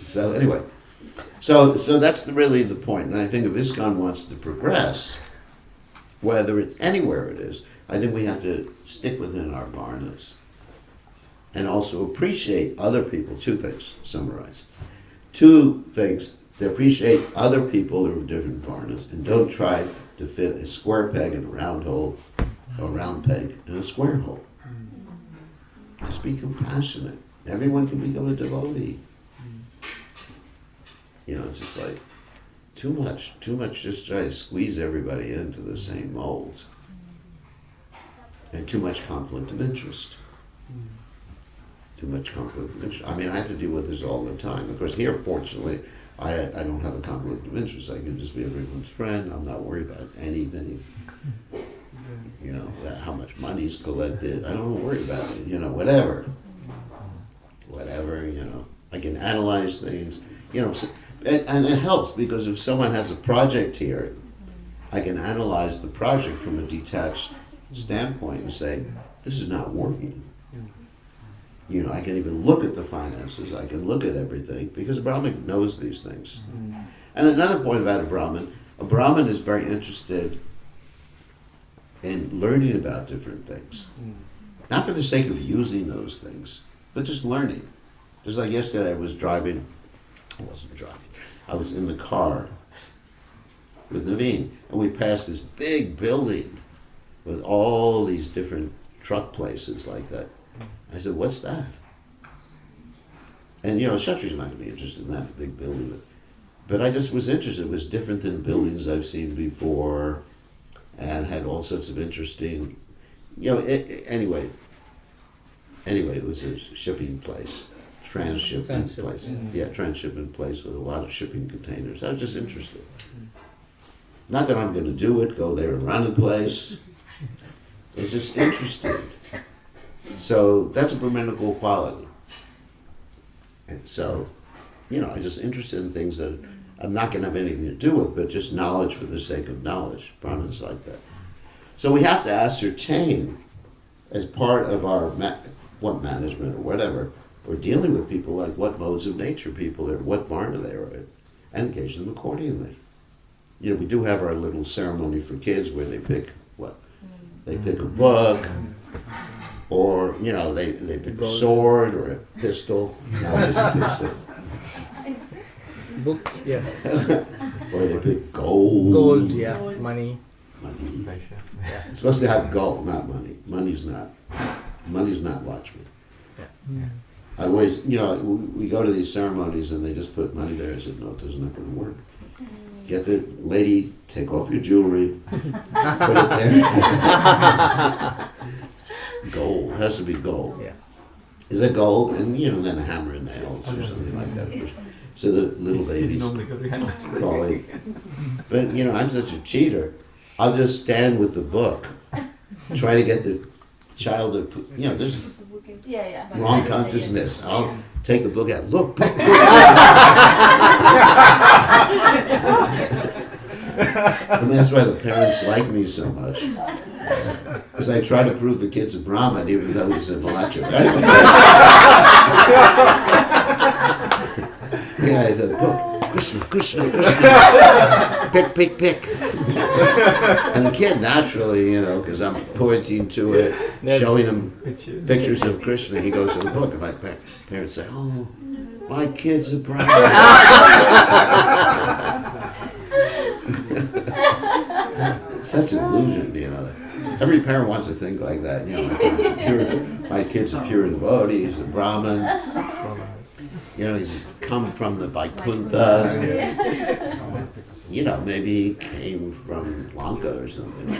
So anyway, so that's really the point. And I think if ISKCON wants to progress, whether it's anywhere it is, I think we have to stick within our varnas and also appreciate other people. Two things, summarize. Two things, to appreciate other people who are different varnas and don't try to fit a square peg in a round hole or a round peg in a square hole. Just be compassionate. Everyone can become a devotee. It's just like too much, just try to squeeze everybody into the same mold. And too much conflict of interest. Too much conflict of interest. I have to deal with this all the time. Of course, here, fortunately, I don't have a conflict of interest. I can just be everyone's friend. I'm not worried about anything. How much money's collected. I don't worry about it. Whatever. I can analyze things. And it helps because if someone has a project here, I can analyze the project from a detached standpoint and say, this is not working. I can even look at the finances. I can look at everything because a Brahmin knows these things. And another point about a Brahmin is very interested in learning about different things. Not for the sake of using those things, but just learning. Just like yesterday I wasn't driving. I was in the car with Naveen, and we passed this big building with all these different truck places like that. I said, what's that? And Kshatriya's not going to be interested in that big building. But I just was interested. It was different than buildings I've seen before. and had all sorts of interesting, anyway, it was a shipping place, transshipment place. Yeah, transshipment place with a lot of shipping containers. I was just interested. Not that I'm going to do it, go there and run the place. It's just interesting. So that's a brahminical quality. And so, I'm just interested in things that I'm not going to have anything to do with, but just knowledge for the sake of knowledge. Brahman's like that. So we have to ascertain, as part of our management or whatever, or dealing with people, like what modes of nature people are, what varna they are in, and engage them accordingly. We do have our little ceremony for kids where they pick what? They pick a book, or, they pick a sword or a pistol. No, it's a pistol. Books, yeah. Or they pick gold. Gold, yeah. Money. Money. It's supposed to have gold, not money. Money's not Lakshmi. I always, we go to these ceremonies and they just put money there. I said, no, it doesn't, not going to work. Get the lady, take off your jewelry, put it there. Gold, it has to be gold. Yeah. Is it gold? And, then a hammer and nails or something like that. So the little babies probably. But, I'm such a cheater. I'll just stand with the book, try to get the child to put, there's wrong consciousness. I'll take the book out. Look, book. That's why the parents like me so much. Because I try to prove the kid's a Brahmin, even though he's a Malacha. I said, book, Krishna, Krishna, Krishna. Pick. And the kid naturally, because I'm pointing to it, showing him pictures of Krishna, he goes to the book. And my parents say, oh, my kid's a Brahmin. Such an illusion, Every parent wants to think like that. My kid's a pure devotee, he's a Brahmin. He's come from the Vaikuntha. Maybe he came from Lanka or something.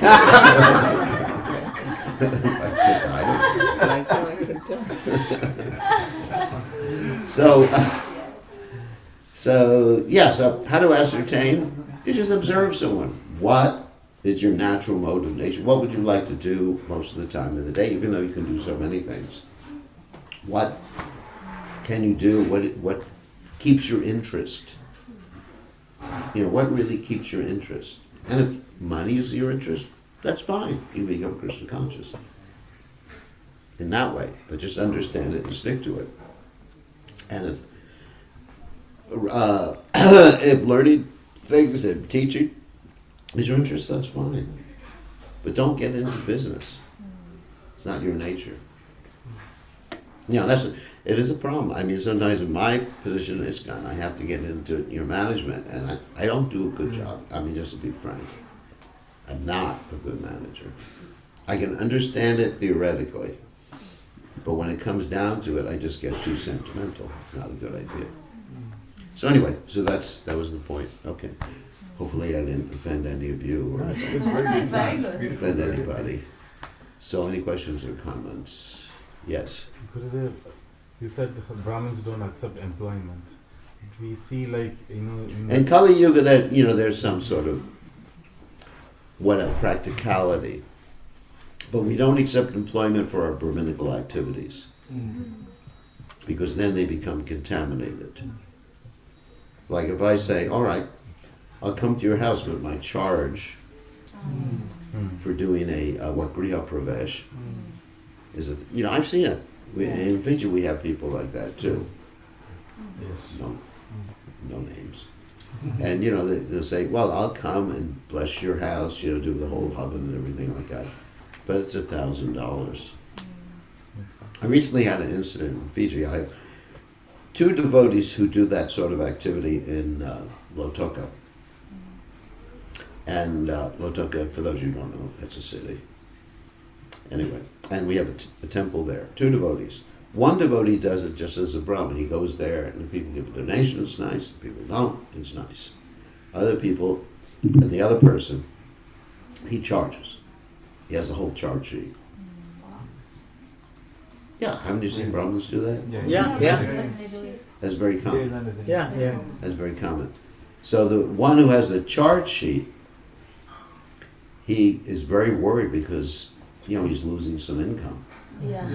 So how to ascertain? You just observe someone. What is your natural mode of nature? What would you like to do most of the time of the day, even though you can do so many things? What can you do? What keeps your interest? What really keeps your interest? And if money is your interest, that's fine. You become Krishna conscious in that way. But just understand it and stick to it. And if learning things and teaching is your interest, that's fine. But don't get into business. It's not your nature. It is a problem. I mean, sometimes in my position, it's gone. I have to get into your management, and I don't do a good job. I mean, just to be frank, I'm not a good manager. I can understand it theoretically, but when it comes down to it, I just get too sentimental. It's not a good idea. So anyway, that was the point. Okay. Hopefully I didn't offend any of you or offend anybody. So any questions or comments? Yes. Gurudev, you said Brahmins don't accept employment. We see in Kali Yuga that there's some sort of practicality, but we don't accept employment for our Brahminical activities because then they become contaminated. Like if I say, all right, I'll come to your house, but my charge for doing a Griha Pravesh is I've seen it. In Fiji we have people like that too. Yes. No names. And they'll say, well, I'll come and bless your house, do the whole hub and everything like that. But it's $1,000. I recently had an incident in Fiji. I have 2 devotees who do that sort of activity in Lotoka. And Lotoka, for those of you who don't know, that's a city. Anyway, and we have a temple there. 2 devotees. One devotee does it just as a Brahmin. He goes there, and if people give a donation, it's nice. If people don't, it's nice. Other people, and the other person he charges. He has a whole charge sheet. Yeah, haven't you seen Brahmins do that? Yeah. That's very common. Yeah. That's very common. So the one who has the charge sheet, he is very worried because he's losing some income. Yeah.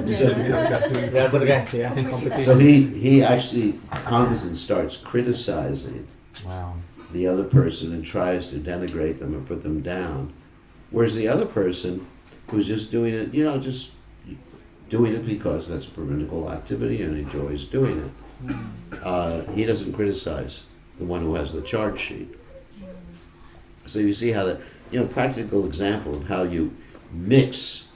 Yeah, good guy. Yeah. So he actually comes and starts criticizing Wow. the other person and tries to denigrate them and put them down. Whereas the other person who's just doing it, just doing it because that's a brahminical activity and enjoys doing it, he doesn't criticize the one who has the charge sheet. So you see how that, practical example of how you mix,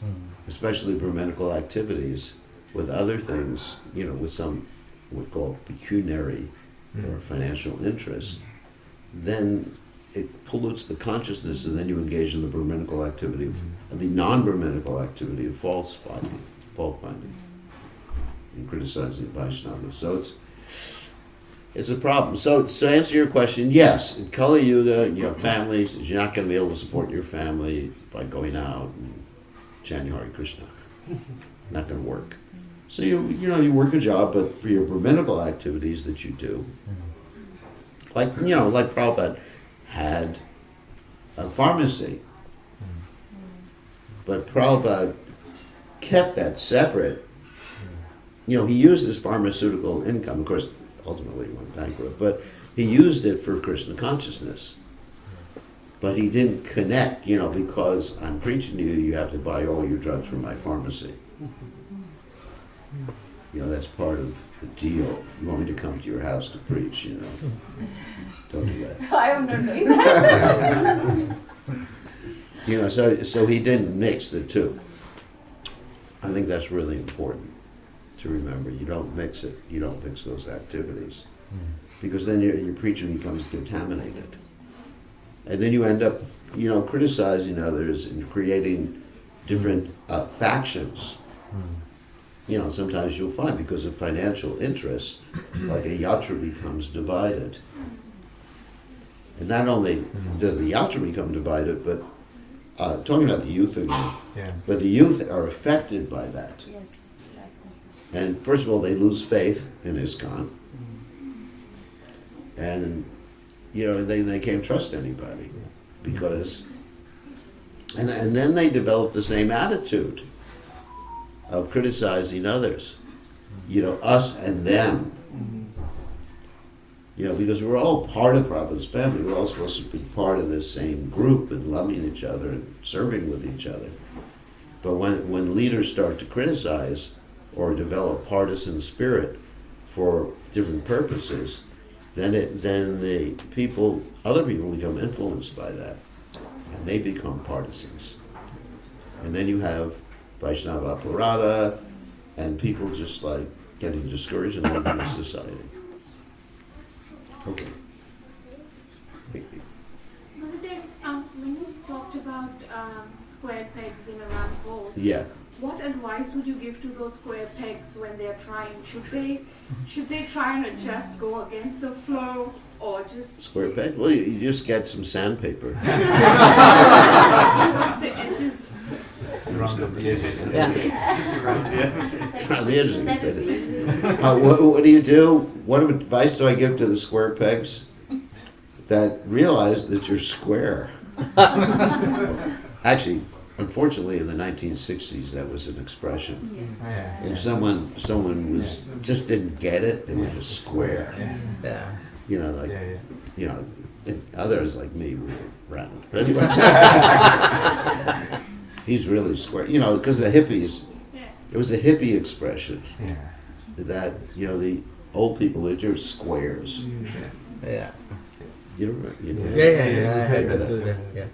especially brahminical activities, with other things, with some what we call pecuniary or financial interest, then it pollutes the consciousness, and then you engage in the brahminical activity, the non-brahminical activity of fault finding, and criticizing Vaishnavas. So it's a problem. So to answer your question, yes, in Kali Yuga, you have families. You're not going to be able to support your family by going out and chanting Hare Krishna. Not going to work. So you work a job, but for your brahminical activities that you do, like Prabhupada had a pharmacy, but Prabhupada kept that separate. He used his pharmaceutical income, of course, ultimately he went bankrupt, but he used it for Krishna consciousness. But he didn't connect, because I'm preaching to you, you have to buy all your drugs from my pharmacy. That's part of the deal. You want me to come to your house to preach, Don't do that. I am not doing that. So he didn't mix the two. I think that's really important to remember. You don't mix it. You don't mix those activities. Because then your preaching becomes contaminated. And then you end up, criticizing others and creating different factions. Sometimes you'll find because of financial interests, like a yatra becomes divided. And not only does the yatra become divided, but talking about the youth again, but the youth are affected by that. Yes. And first of all, they lose faith in ISKCON. And, they can't trust anybody because, and then they develop the same attitude of criticizing others, us and them. Because we're all part of Prabhupada's family. We're all supposed to be part of this same group and loving each other and serving with each other. But when leaders start to criticize or develop partisan spirit for different purposes, then the other people become influenced by that, and they become partisans. And then you have Vaishnava Aparada, and people just like getting discouraged and leaving the society. Okay. When you talked about square pegs in a round hole, Yeah. what advice would you give to those square pegs when they're trying? Should they try and adjust, go against the flow, or just Square peg? Well, you just get some sandpaper. the edges? Round of the edges. Around the edges of the fit. What do you do? What advice do I give to the square pegs that realize that you're square? Actually, unfortunately, in the 1960s, that was an expression. Yes. If someone was just didn't get it, they were just square. Yeah. And others like me were round. But anyway, he's really square. Because the hippies, it was a hippie expression that the old people, they're squares. Yeah. You don't know. I heard that. Yeah.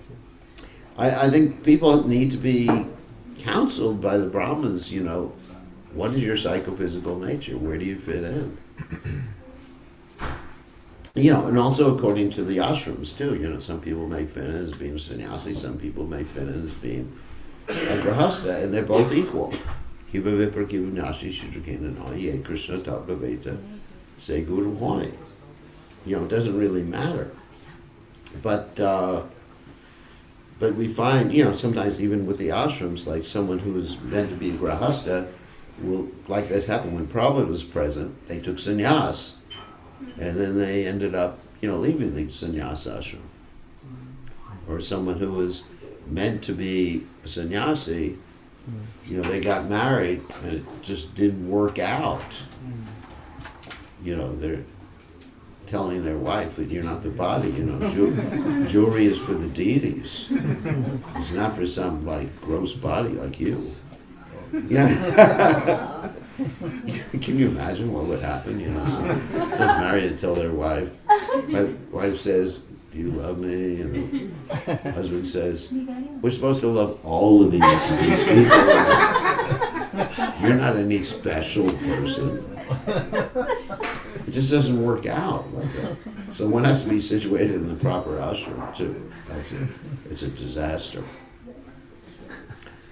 I think people need to be counseled by the Brahmins, what is your psychophysical nature? Where do you fit in? And also according to the ashrams too, some people may fit in as being sannyasi, some people may fit in as being a grahastha, and they're both equal. Kiva vipra kiva nashi shudrakena nahi Krishna tapaveta say guru hwani. It doesn't really matter. But but we find, you know, sometimes even with the ashrams, like someone who is meant to be grahasta, will, like this happened when Prabhupada was present, they took sannyas, and then they ended up, you know, leaving the sannyas ashram. Or someone who was meant to be a sannyasi, you know, they got married and it just didn't work out. You know, they're telling their wife that you're not the body, you know, jewelry is for the deities. It's not for some like gross body like you. Yeah. Can you imagine what would happen? You know, someone's married to tell their wife. My wife says, "Do you love me?" And the husband says, "We're supposed to love all of these people. You're not any special person." It just doesn't work out like that. So one has to be situated in the proper ashram too. It's a disaster.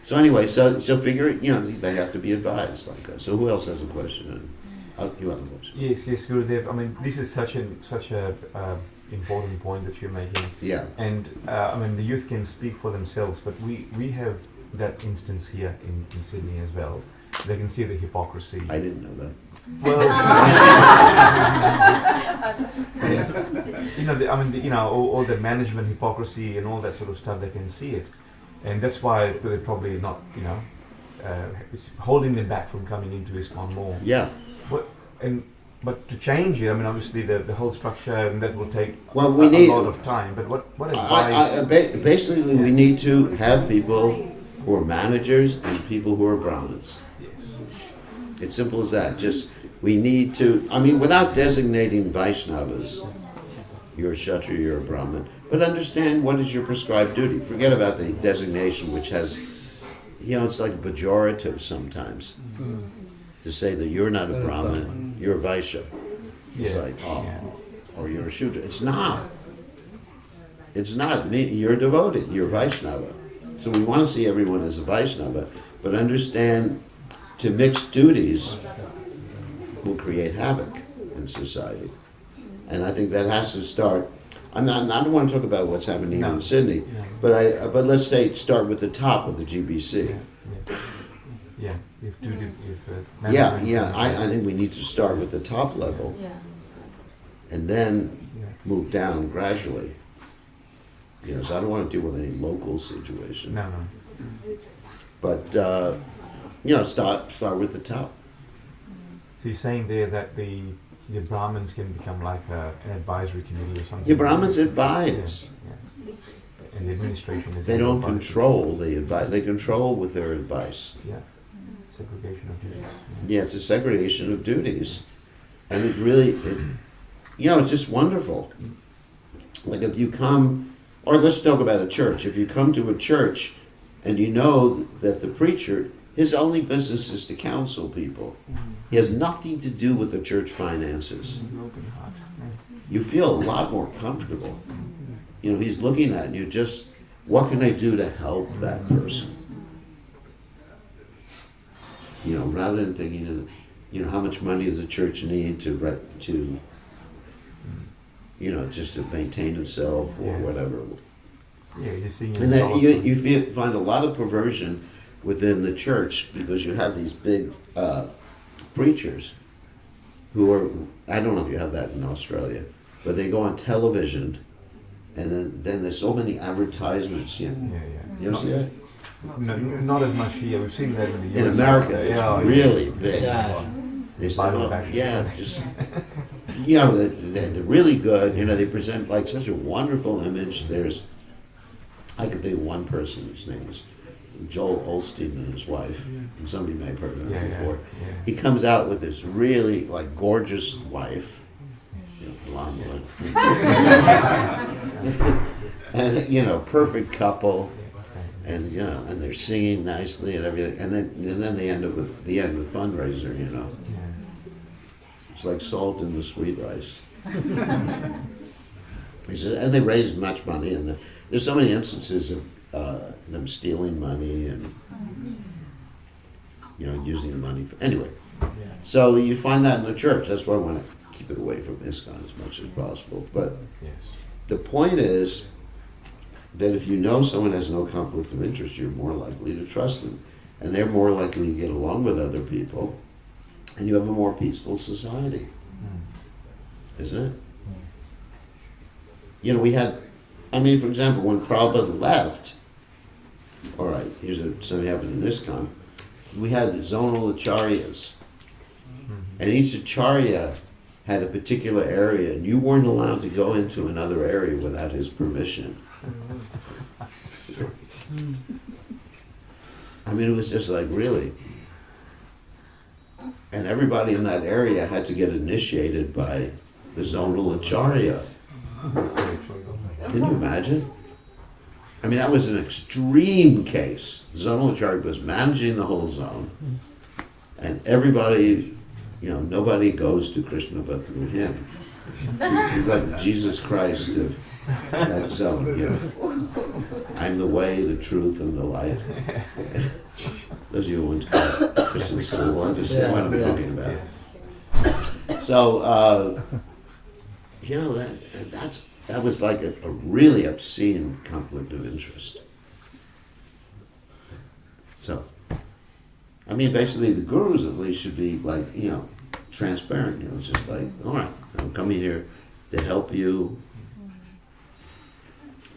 So anyway, so figure, you know, they have to be advised like that. So who else has a question? You have a question? Yes, Gurudev. I mean, this is such a important point that you're making. Yeah. And I mean, the youth can speak for themselves, but we have that instance here in Sydney as well. They can see the hypocrisy. I didn't know that. Well, you know, all the management hypocrisy and all that sort of stuff, they can see it. And that's why they're probably not, you know, it's holding them back from coming into ISKCON more. Yeah. But to change it, I mean, obviously the whole structure, and that will take a lot of time. But what advice? Basically, we need to have people who are managers and people who are Brahmins. Yes. It's simple as that. Just, we need to, I mean, without designating Vaishnavas, you're a Kshatriya, you're a Brahmin, but understand what is your prescribed duty. Forget about the designation, which has, you know, it's like pejorative sometimes. To say that you're not a Brahmin, you're a Vaishya. It's like, or you're a Shudra. It's not. It's not. You're a devotee, you're a Vaishnava. So we want to see everyone as a Vaishnava, but understand to mix duties will create havoc in society. And I think that has to start. I don't want to talk about what's happening here in Sydney, but let's start with the top of the GBC. I think we need to start with the top level, and then move down gradually. You know, so I don't want to deal with any local situation. No. But you know, start with the top. So you're saying there that the Brahmins can become like an advisory committee or something? Yeah, Brahmins advise. Yeah. And the administration is... They don't control, they advise. They control with their advice. Yeah. Segregation of duties. Yeah, it's a segregation of duties. And it really, you know, it's just wonderful. Like if you come, or let's talk about a church. If you come to a church and you know that the preacher, his only business is to counsel people. He has nothing to do with the church finances. You feel a lot more comfortable. You know, he's looking at you just, what can I do to help that person? You know, rather than thinking, you know, how much money does the church need to you know, just to maintain itself or whatever. Yeah, just seeing. And then you find a lot of perversion within the church because you have these big preachers who are, I don't know if you have that in Australia, but they go on television and then there's so many advertisements. You ever see that? No, not as much here. We've seen that in the US. In America, it's really big. Yeah. They say, just, you know, they're really good. You know, they present like such a wonderful image. I could think of one person, his name is Joel Osteen and his wife. And somebody may have heard of him before. He comes out with this really like gorgeous wife, you know, blonde one. And, you know, perfect couple. And you know, and they're singing nicely and everything, and then they end up with the fundraiser. You know, it's like salt in the sweet rice. He says, and they raise much money, and there's so many instances of them stealing money and you know using the money for anyway. So you find that in the church. That's why I want to keep it away from ISKCON as much as possible. But the point is, that if you know someone has no conflict of interest, you're more likely to trust them. And they're more likely to get along with other people, and you have a more peaceful society. Isn't it? You know, we had, I mean, for example, when Prabhupada left, all right, here's something happened in this con, we had zonal acharyas, and each acharya had a particular area, and you weren't allowed to go into another area without his permission. I mean, it was just like, really? And everybody in that area had to get initiated by the zonal acharya. Can you imagine? I mean, that was an extreme case. The zonal acharya was managing the whole zone, and everybody, you know, nobody goes to Krishna but through him. He's like the Jesus Christ of that zone, you know. I'm the way, the truth, and the light. Those of you who went to Christian school will understand what I'm talking about. So, you know, that was like a really obscene conflict of interest. So, I mean, basically the gurus at least should be like, you know, transparent. You know, it's just like, all right, I'm coming here to help you,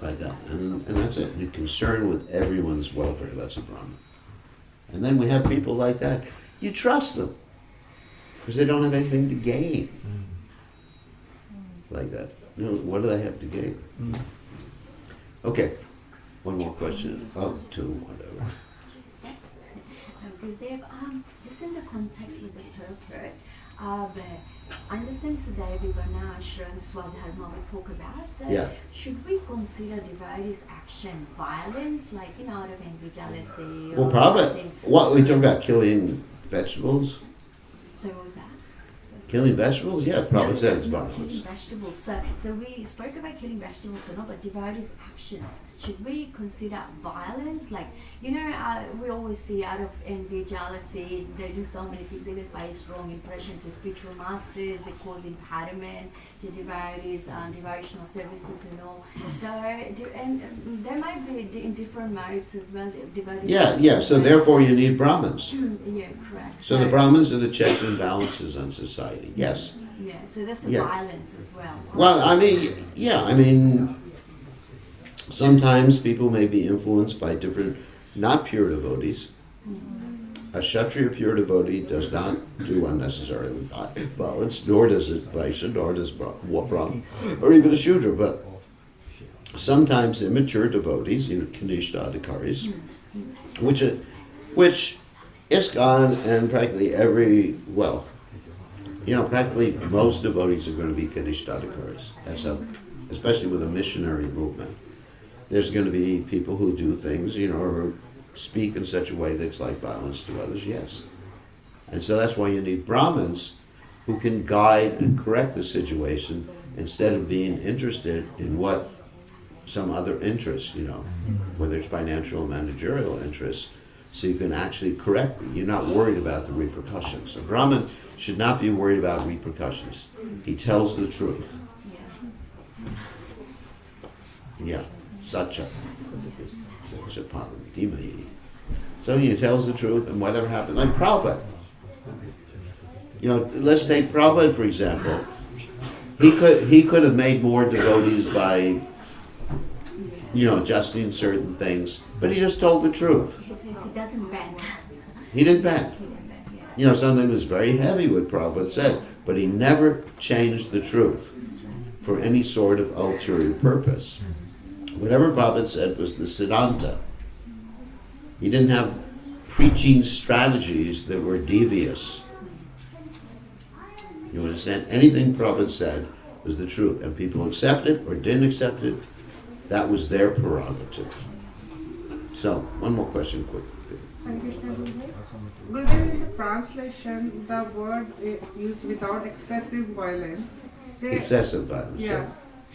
like that. And that's it. You're concerned with everyone's welfare. That's a Brahmin. And then we have people like that. You trust them because they don't have anything to gain. Like that. You know, what do they have to gain? Okay. One more question. Oh, two, whatever. Gurudev, just in the context with the purport, I understand today Vivarna Ashram Swadharma we talk about. So Yeah. should we consider devotees' action violence, like, you know, out of envy, jealousy? Well, or probably. something? What we talk about killing vegetables? So what was that? Killing vegetables? Yeah, probably said it's not violence. killing vegetables. So we spoke about killing vegetables or not, but devotees' actions. Should we consider violence? Like, you know, we always see out of envy, jealousy, they do so many things. They display strong impression to spiritual masters. They cause impairment to devotees, devotional services and all. So, and there might be in different modes as well. Devotees. Yeah. So therefore, you need Brahmins. Yeah, correct. So the Brahmins are the checks and balances on society. Yes. Yeah, so that's the Yeah. violence as well. Well, I mean, yeah. I mean, sometimes people may be influenced by different, not pure devotees. A Kshatriya pure devotee does not do unnecessarily violence, nor does a Vaishya, nor does Brahman, or even a Shudra. But sometimes immature devotees, you know, Kanishta which ISKCON and practically practically most devotees are going to be Kanishta. That's especially with a missionary movement. There's going to be people who do things, you know, or speak in such a way that's like violence to others, yes. And so that's why you need Brahmins who can guide and correct the situation instead of being interested in what some other interests, you know, whether it's financial or managerial interests, so you can actually correct them. You're not worried about the repercussions. A Brahmin should not be worried about repercussions. He tells the truth. Yeah. Satcha. So he tells the truth, and whatever happened, like Prabhupada. You know, let's take Prabhupada for example. He could have made more devotees by, you know, adjusting certain things, but he just told the truth. He says he doesn't bend. He didn't bend. You know, something was very heavy what Prabhupada said, but he never changed the truth for any sort of ulterior purpose. Whatever Prabhupada said was the Siddhanta. He didn't have preaching strategies that were devious. You understand? Anything Prabhupada said was the truth, and people accepted or didn't accept it. That was their prerogative. So, one more question, quick. Gurudev, in the translation, the word used without excessive violence. Excessive violence. Yeah.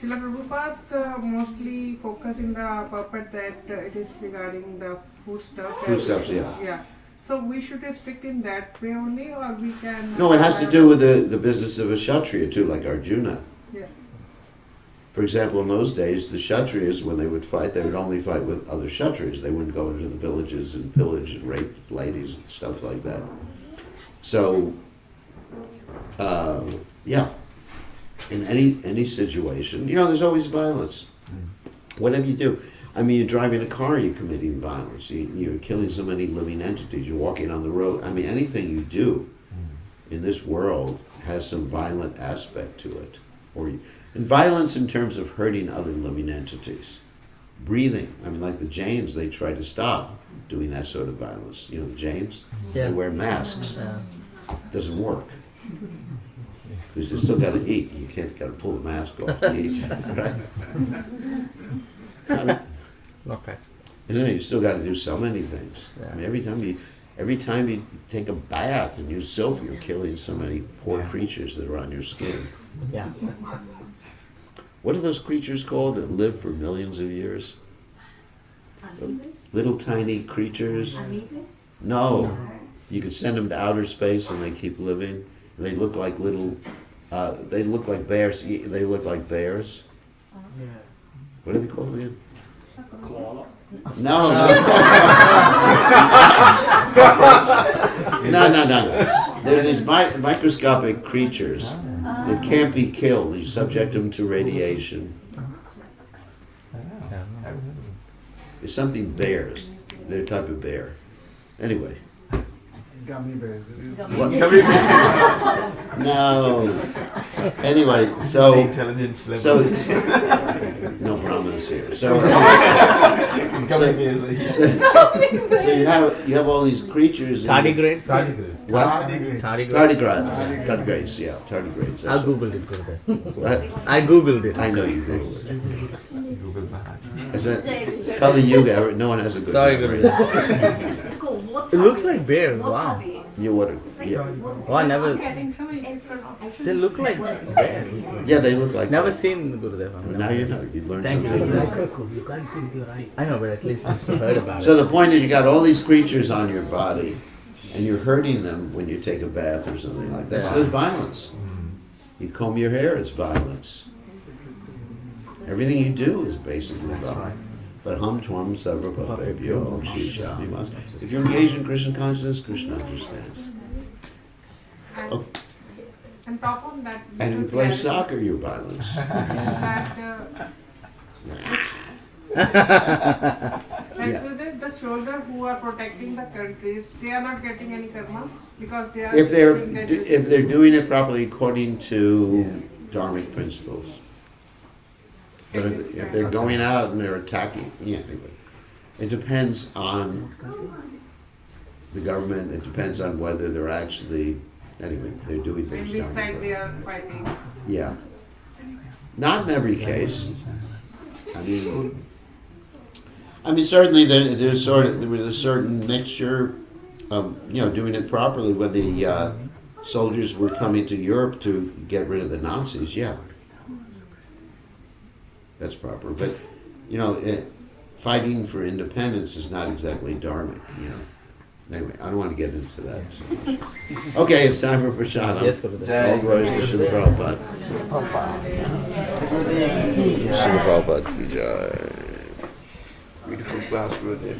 Srila Prabhupada mostly focus in the purport that it is regarding the foodstuff. Foodstuffs, yeah. Yeah. So we should restrict in that way only, or we can. No, it has to do with the business of a Kshatriya too, like Arjuna. Yeah. For example, in those days, the Kshatriyas, when they would fight, they would only fight with other Kshatriyas. They wouldn't go into the villages and pillage and rape ladies and stuff like that. So, yeah, in any situation, there's always violence. Whatever you do. I mean, you're driving a car, you're committing violence. You're killing so many living entities. You're walking on the road. I mean, anything you do in this world has some violent aspect to it. And violence in terms of hurting other living entities. Breathing. I mean, like the Jains, they try to stop doing that sort of violence. The Jains, they wear masks. It doesn't work. Because you still got to eat. You got to pull the mask off and eat. Right? Okay. You still got to do so many things. I mean, every time you take a bath and use soap, you're killing so many poor creatures that are on your skin. Yeah. What are those creatures called that live for millions of years? Amoebas? Little tiny creatures? Amoebas? No. You could send them to outer space and they keep living. They look like little, they look like bears. They look like bears. What are they called again? Koala. No. No. They're these microscopic creatures that can't be killed. You subject them to radiation. It's something bears. They're a type of bear. Anyway. Gummy bears. What? No. Anyway, so no Brahmins here. So you have all these creatures. Tardigrades? What? Tardigrades. Tardigrades, yeah, tardigrades. I googled it, Gurudev. What? I googled it. I know you googled it. It's Kali Yuga. No one has a good memory. It's called water. It looks like bears. Wow. You would. Yeah. Oh, I never. Getting so many different options. They look like bears. Yeah, they look like. Never that. seen Gurudev. Now you know. You learned Thank something. you. Microscope, you can't see with your eye. I know, but at least I still heard about So it. the point is, you got all these creatures on your body, and you're hurting them when you take a bath or something like that. So there's violence. You comb your hair, it's violence. Everything you do is basically violence. But hum twam sarva bhavebhyo om shri shami mas. If you're engaged in Krishna consciousness, Krishna understands. Oh, And top of that, and if you play soccer, you're violence. The soldiers who are protecting the countries, they are not getting any karma because they are. If they're doing it properly according to dharmic principles. But if they're going out and they're attacking, it depends on the government. It depends on whether they're actually, they're doing things In which dharmically. side they are fighting. Yeah. Not in every case. I mean, certainly there was a certain mixture of, doing it properly when the soldiers were coming to Europe to get rid of the Nazis, yeah. That's proper. But, fighting for independence is not exactly dharmic, Anyway, I don't want to get into that so much. Okay, it's time for Prasadam. Yes, Gurudev. All glories to Srila Prabhupada. Srila Prabhupada. Jai. Beautiful class, Gurudev.